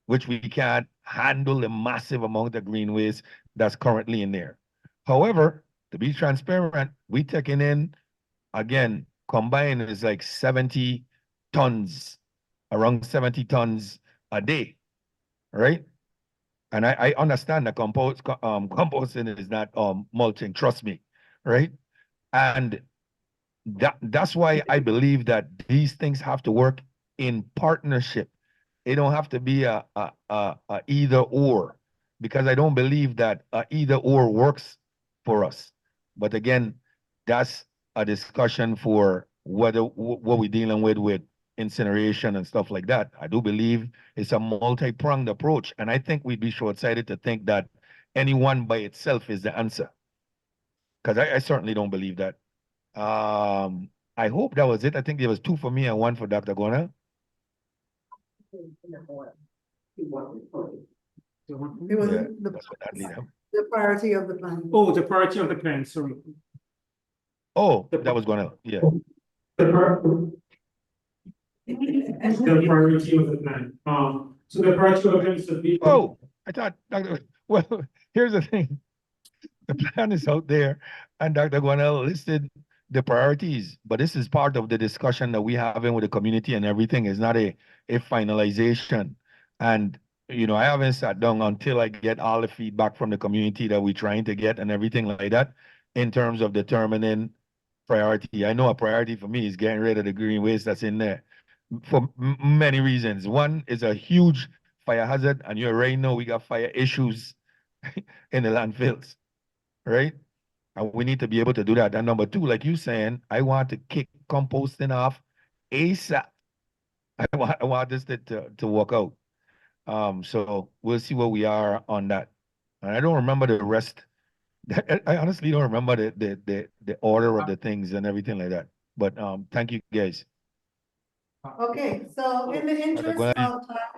which we can't handle the massive amount of green waste that's currently in there. However, to be transparent, we taking in, again, combined is like 70 tons, around 70 tons a day, right? And I understand that composting is not mulching, trust me, right? And that's why I believe that these things have to work in partnership. It don't have to be a either or, because I don't believe that either or works for us. But again, that's a discussion for whether what we're dealing with incineration and stuff like that. I do believe it's a multi-pronged approach, and I think we'd be short-sighted to think that any one by itself is the answer, because I certainly don't believe that. I hope that was it. I think there was 2 for me and 1 for Dr. Gona. It was Yeah, the, that's what that leader. the priority of the plan. Oh, the priority of the plan, sorry. Oh, that was gonna, yeah. The priority of the plan. So the priority of the plan is to be. Oh, I thought, well, here's the thing. The plan is out there and Dr. Gwanel listed the priorities, but this is part of the discussion that we having with the community and everything. Is not a finalization. And, you know, I haven't sat down until I get all the feedback from the community that we're trying to get and everything like that in terms of determining priority. I know a priority for me is getting rid of the green waste that's in there for many reasons. One is a huge fire hazard, and you already know we got fire issues in the landfills, right? And we need to be able to do that. And number 2, like you saying, I want to kick composting off ASAP. I want this to work out. So we'll see where we are on that. And I don't remember the rest. I honestly don't remember the order of the things and everything like that. But thank you guys. Okay, so in the interest of time,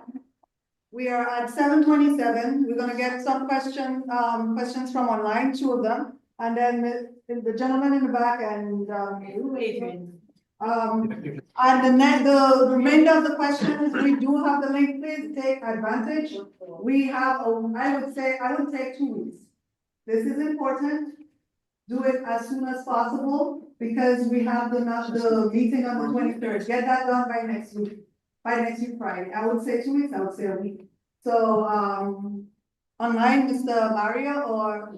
we are at 7:27. We're gonna get some questions from online, 2 of them. And then the gentleman in the back and the remainder of the questions, we do have the link. Please take advantage. We have, I would take 2 weeks. This is important. Do it as soon as possible because we have the meeting on the 23rd. Get that done by next week. By next week Friday. I would say 2 weeks. I would say a week. So online, Mr. Mario or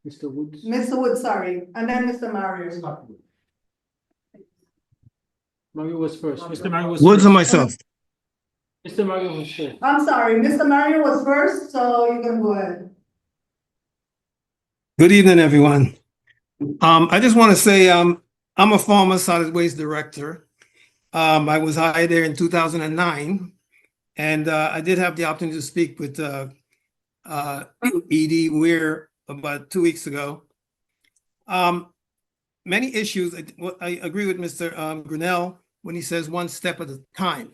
Mr. Woods. Mr. Woods, sorry, and then Mr. Mario. Mario was first. Mr. Mario was Woods first. and myself. Mr. Mario was first. I'm sorry, Mr. Mario was first, so you can go ahead. Good evening, everyone. I just want to say, I'm a former solid waste director. I was hired there in 2009, and I did have the opportunity to speak with Edie Weir about 2 weeks ago. Many issues. I agree with Mr. Grinnell when he says one step at a time,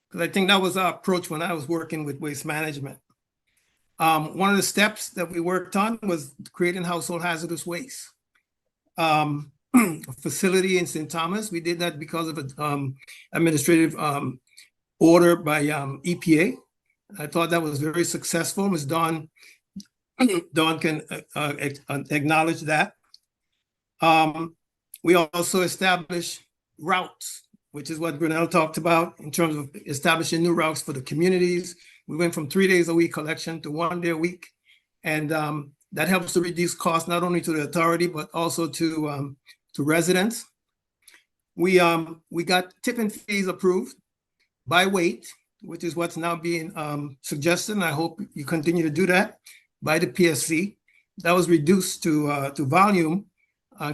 because I think that was our approach when I was working with waste management. One of the steps that we worked on was creating household hazardous waste. Facility in St. Thomas. We did that because of an administrative order by EPA. I thought that was very successful. Ms. Dawn can acknowledge that. We also established routes, which is what Grinnell talked about in terms of establishing new routes for the communities. We went from 3 days a week collection to 1 day a week. And that helps to reduce costs, not only to the authority, but also to residents. We got tipping fees approved by weight, which is what's now being suggested. And I hope you continue to do that by the PSC. That was reduced to volume,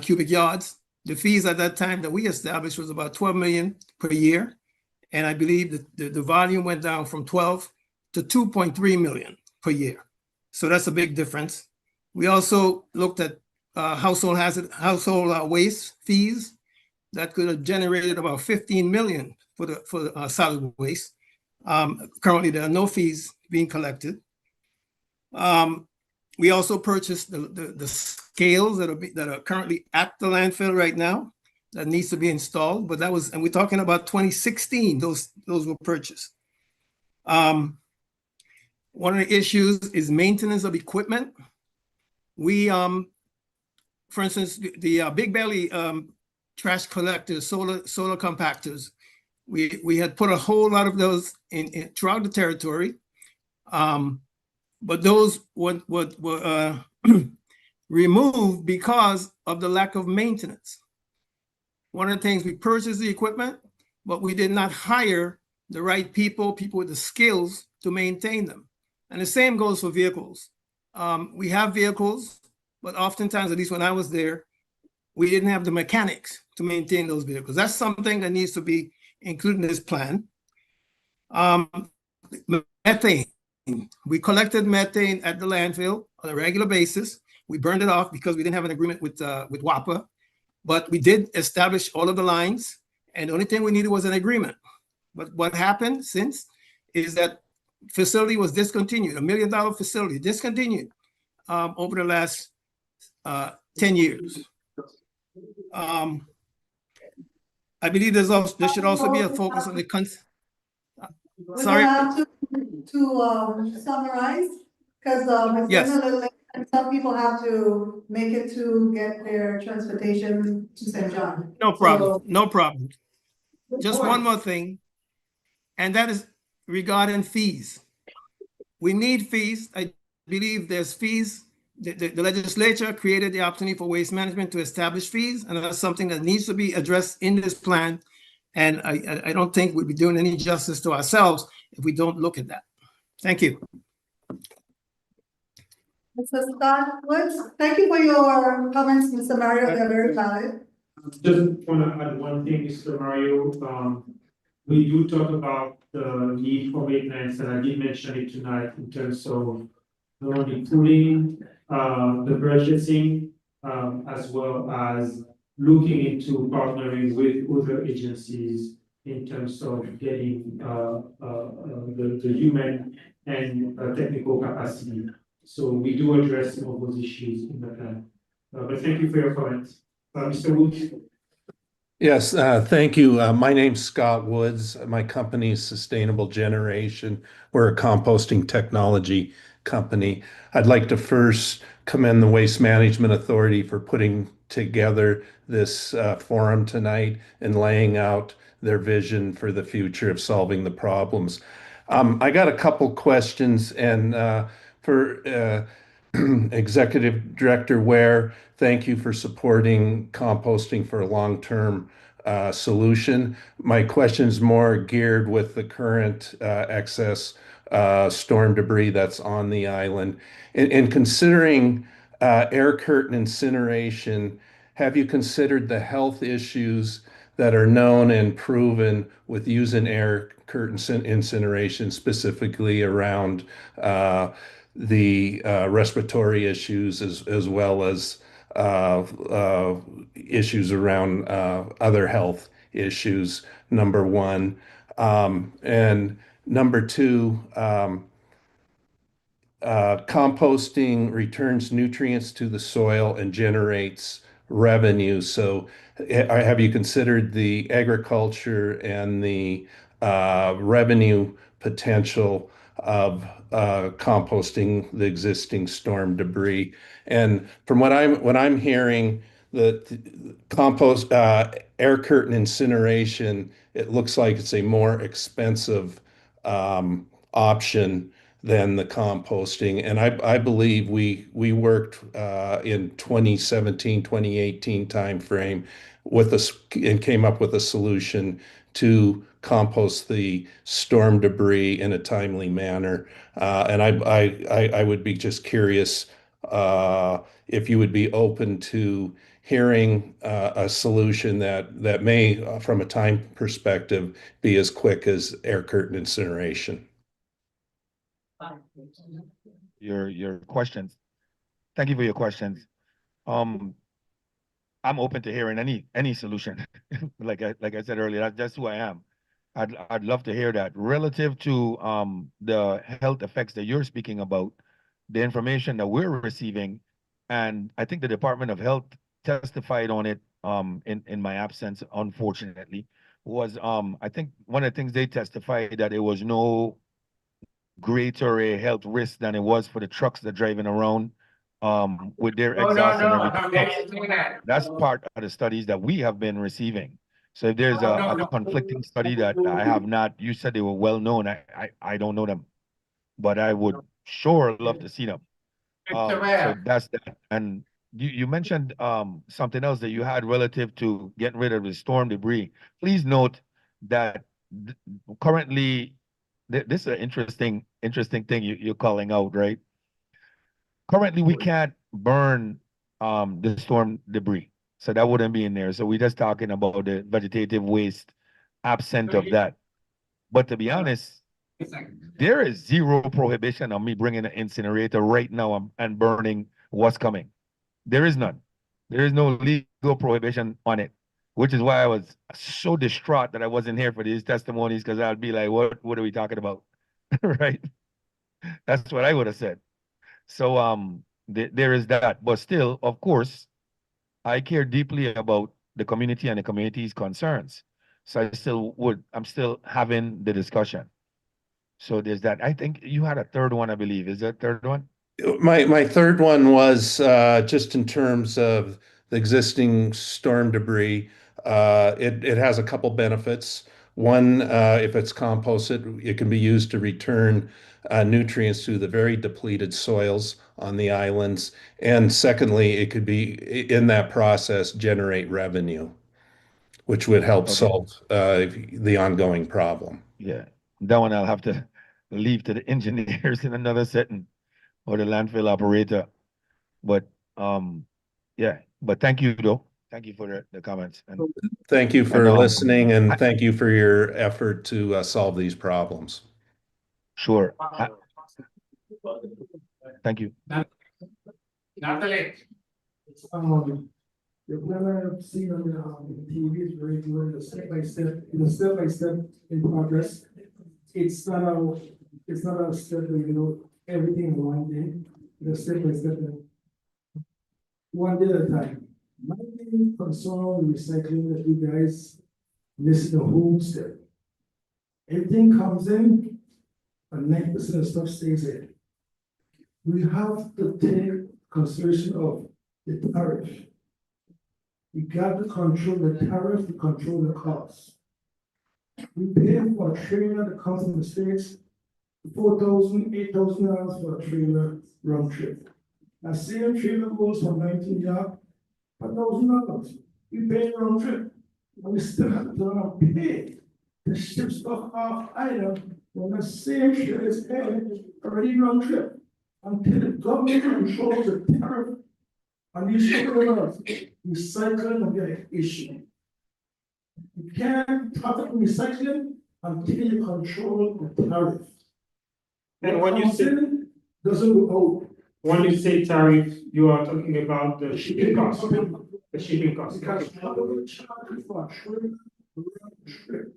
cubic yards. The fees at that time that we established was about 12 million per year. And I believe that the volume went down from 12 to 2.3 million per year. So that's a big difference. We also looked at household waste fees that could have generated about 15 million for the solid waste. Currently, there are no fees being collected. We also purchased the scales that are currently at the landfill right now that needs to be installed. But that was, and we're talking about 2016. Those were purchased. One of the issues is maintenance of equipment. We, for instance, the big belly trash collectors, solar compactors, we had put a whole lot of those in throughout the territory, but those were removed because of the lack of maintenance. One of the things, we purchased the equipment, but we did not hire the right people with the skills to maintain them. And the same goes for vehicles. We have vehicles, but oftentimes, at least when I was there, we didn't have the mechanics to maintain those vehicles. That's something that needs to be included in this plan. Methane. We collected methane at the landfill on a regular basis. We burned it off because we didn't have an agreement with WAPA, but we did establish all of the lines, and the only thing we needed was an agreement. But what happened since is that facility was discontinued, $1 million facility discontinued over the last 10 years. I believe there should also be a focus on the sorry. To summarize, because it's Yes. been a little late, and some people have to make it to get their transportation to St. John. No problem. So, No problem. Just one more thing, and that is regarding fees. We need fees. I believe there's fees. The legislature created the opportunity for waste management to establish fees, and that's something that needs to be addressed in this plan. And I don't think we'd be doing any justice to ourselves if we don't look at that. Thank you. Mr. Scott Woods, thank you for your comments, Mr. Mario. They're very valid. Just want to add one thing, Mr. Mario. We do talk about the need for maintenance, and I did mention it tonight in terms of not only pooling, the purchasing, as well as looking into partnering with other agencies in terms of getting the human and technical capacity. So we do address some of those issues in the plan. But thank you for your comments. Mr. Woods? Yes, thank you. My name's Scott Woods. My company is Sustainable Generation. We're a composting technology company. I'd like to first commend the Waste Management Authority for putting together this forum tonight and laying out their vision for the future of solving the problems. I got a couple questions, and for Executive Director Ware, thank you for supporting composting for a long-term solution. My question is more geared with the current excess storm debris that's on the island. In considering air curtain incineration, have you considered the health issues that are known and proven with using air curtain incineration, specifically around the respiratory issues as well as issues around other health issues, number one. And number two, composting returns nutrients to the soil and generates revenue. So have you considered the agriculture and the revenue potential of composting the existing storm debris? And from what I'm hearing, the compost air curtain incineration, it looks like it's a more expensive option than the composting. And I believe we worked in 2017, 2018 timeframe with us and came up with a solution to compost the storm debris in a timely manner. And I would be just curious if you would be open to hearing a solution that may, from a time perspective, be as quick as air curtain incineration. Your questions. Thank you for your questions. I'm open to hearing any solution. Like I said earlier, that's who I am. I'd love to hear that. Relative to the health effects that you're speaking about, the information that we're receiving, and I think the Department of Health testified on it in my absence, unfortunately, was I think one of the things they testified that it was no greater a health risk than it was for the trucks that are driving around with their exhaust and everything else. That's part of the studies that we have been receiving. So if there's a conflicting study that I have not, you said they were well known. I don't know them, but I would sure love to see them. So that's that. And you mentioned something else that you had relative to getting rid of the storm debris. Please note that currently, this is an interesting thing you're calling out, right? Currently, we can't burn the storm debris, so that wouldn't be in there. So we're just talking about the vegetative waste absent of that. But to be honest, there is zero prohibition on me bringing an incinerator right now and burning what's coming. There is none. There is no legal prohibition on it, which is why I was so distraught that I wasn't here for these testimonies, because I'd be like, what are we talking about? Right? That's what I would have said. So there is that. But still, of course, I care deeply about the community and the community's concerns. So I'm still having the discussion. So there's that. I think you had a third one, I believe. Is there a third one? My third one was just in terms of the existing storm debris. It has a couple benefits. One, if it's composted, it can be used to return nutrients to the very depleted soils on the islands. And secondly, it could be in that process generate revenue, which would help solve the ongoing problem. Yeah, that one I'll have to leave to the engineers in another setting, or the landfill operator. But yeah, but thank you though. Thank you for the comments. And thank you for listening, and thank you for your effort to solve these problems. Sure. Thank you. The plan I've seen on the TV is very good, the step-by-step in progress. It's not a step that, everything in one day, the step-by-step, one day at a time. My main concern with recycling that you guys miss the whole step. Everything comes in, and 90% of stuff stays in. We have to take consideration of the tariff. We got to control the tariff to control the cost. We pay for a trailer that comes from the States, $4,000, $8,000 for a trailer round trip. That same trailer goes from 19 yards, $1,000. We pay round trip. And we still have to pay to ship stuff off island when the same trailer is paid already round trip. Until the government controls the tariff On these trailers, recycling will be an issue. You can't profit from recycling until you control the tariff. And when you say, Doesn't go out. when you say tariff, you are talking about the shipping cost, the shipping cost. Because how do we charge for a trip, trip?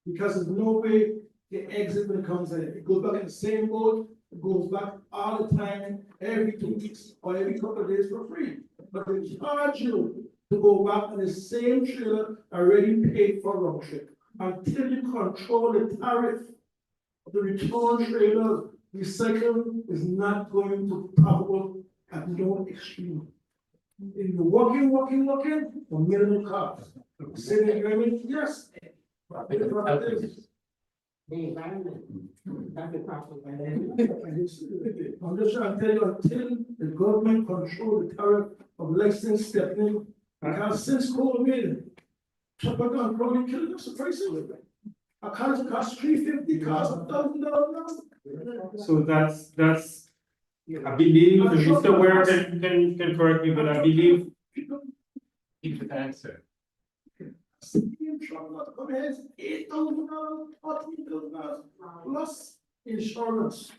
Because there's no way the exit when it comes in, it goes back in the same boat, it goes back all the time, every 2 weeks or every couple of days for free. But they charge you to go back in the same trailer already paid for round trip. Until you control the tariff of the return trailer, recycling is not going to be profitable at no extreme. In the working, for minimum cost. Same agreement, yes. But it is. The environment, that's the problem. I'm just trying to tell you, until the government control the tariff of Lexington stepping, because since COVID, Chopper gun probably killing us the prices of it. A car costs $350, costs $1,000 now. So that's, I believe, and Mr. Ware can correct me, but I believe. Keep the answer. Come here, $8,000, $14,000, plus insurance,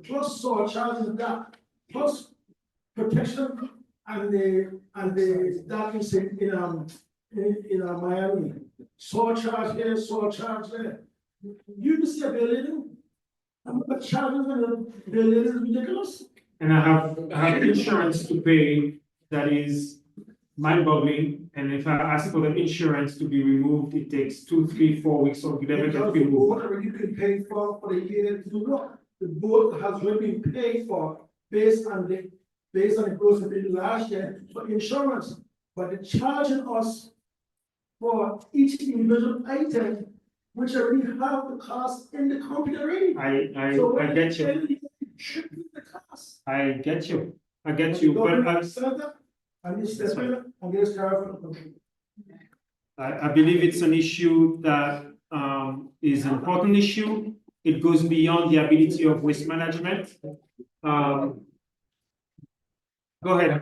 plus surcharge and that, plus protection and the that is in Miami. Surcharge here, surcharge there. You can see a building, and the charges and the building is ridiculous. And I have insurance to pay that is mind-boggling, and if I ask for the insurance to be removed, it takes 2, 3, 4 weeks or whatever Because to the remove. boat already been paid for the year to do what? The boat has already been paid for based on the gross bill last year for insurance. But they're charging us for each individual item, which already have the cost in the company already. So I when get you, you should be the cost. I get you, but And you step in and get tariff from the country. I believe it's an issue that is an important issue. It goes beyond the ability of waste management. Go ahead.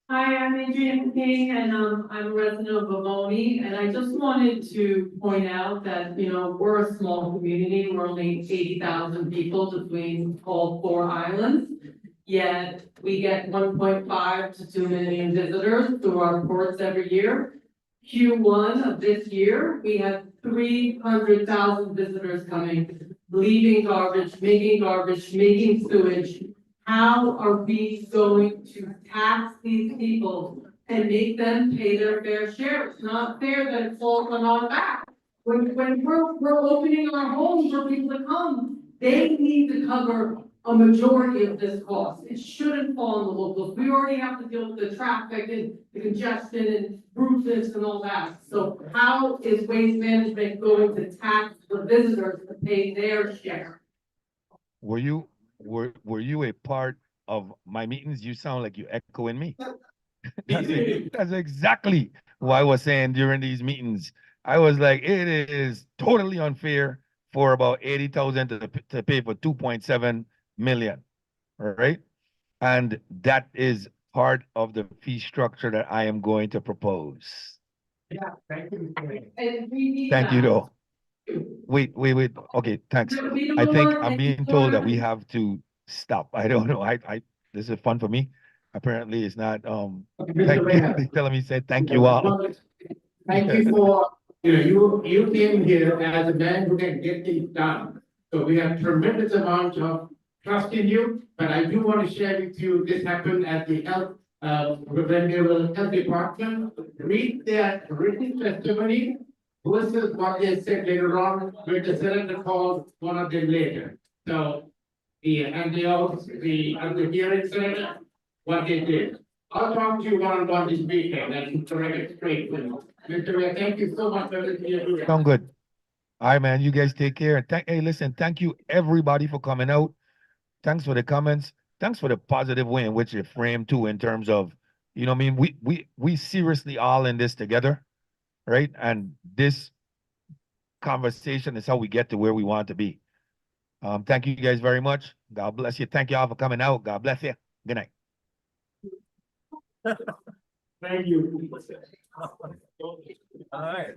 Hi, I'm Adrienne King, and I'm a resident of Bavoni, and I just wanted to point out that, you know, we're a small community, we're only 80,000 people between all 4 islands. Yet we get 1.5 to 2 million visitors through our ports every year. Q1 of this year, we had 300,000 visitors coming, leaving garbage, making sewage. How are we going to tax these people and make them pay their fair share? It's not fair that it falls on our back. When we're opening our homes for people to come, they need to cover a majority of this cost. It shouldn't fall on the locals. We already have to deal with the traffic and the congestion and rudeness and all that. So how is waste management going to tax the visitors to pay their share? Were you a part of my meetings? You sound like you echoing me. That's exactly what I was saying during these meetings. I was like, it is totally unfair for about 80,000 to pay for 2.7 million. All right. And that is part of the fee structure that I am going to propose. Yeah, thank you. And we need Thank you, that. though. Wait. Okay, thanks. We don't I think want I'm any being told that we more- have to stop. I don't know. This is fun for me. Apparently it's not, thank you. They're telling me, say, thank you all. Thank you for, you came here as a man who can get things done. So we have tremendous amount of trust in you, but I do want to share with you, this happened at the health, renewable health department. Read their written testimony versus what they said later on, with the senator called one of them later. So, and they also, at the hearing senator, what they did. I'll talk to you one-on-one this weekend and correct it straight with you. Mr. Mayor, thank you so much for everything you're doing. Sound good. All right, man. You guys take care. And hey, listen, thank you everybody for coming out. Thanks for the comments. Thanks for the positive way in which you framed too, in terms of, you know what I mean? We seriously all in this together, right? And this conversation is how we get to where we want to be. Thank you guys very much. God bless you. Thank you all for coming out. God bless you. Good night. Thank you. All right.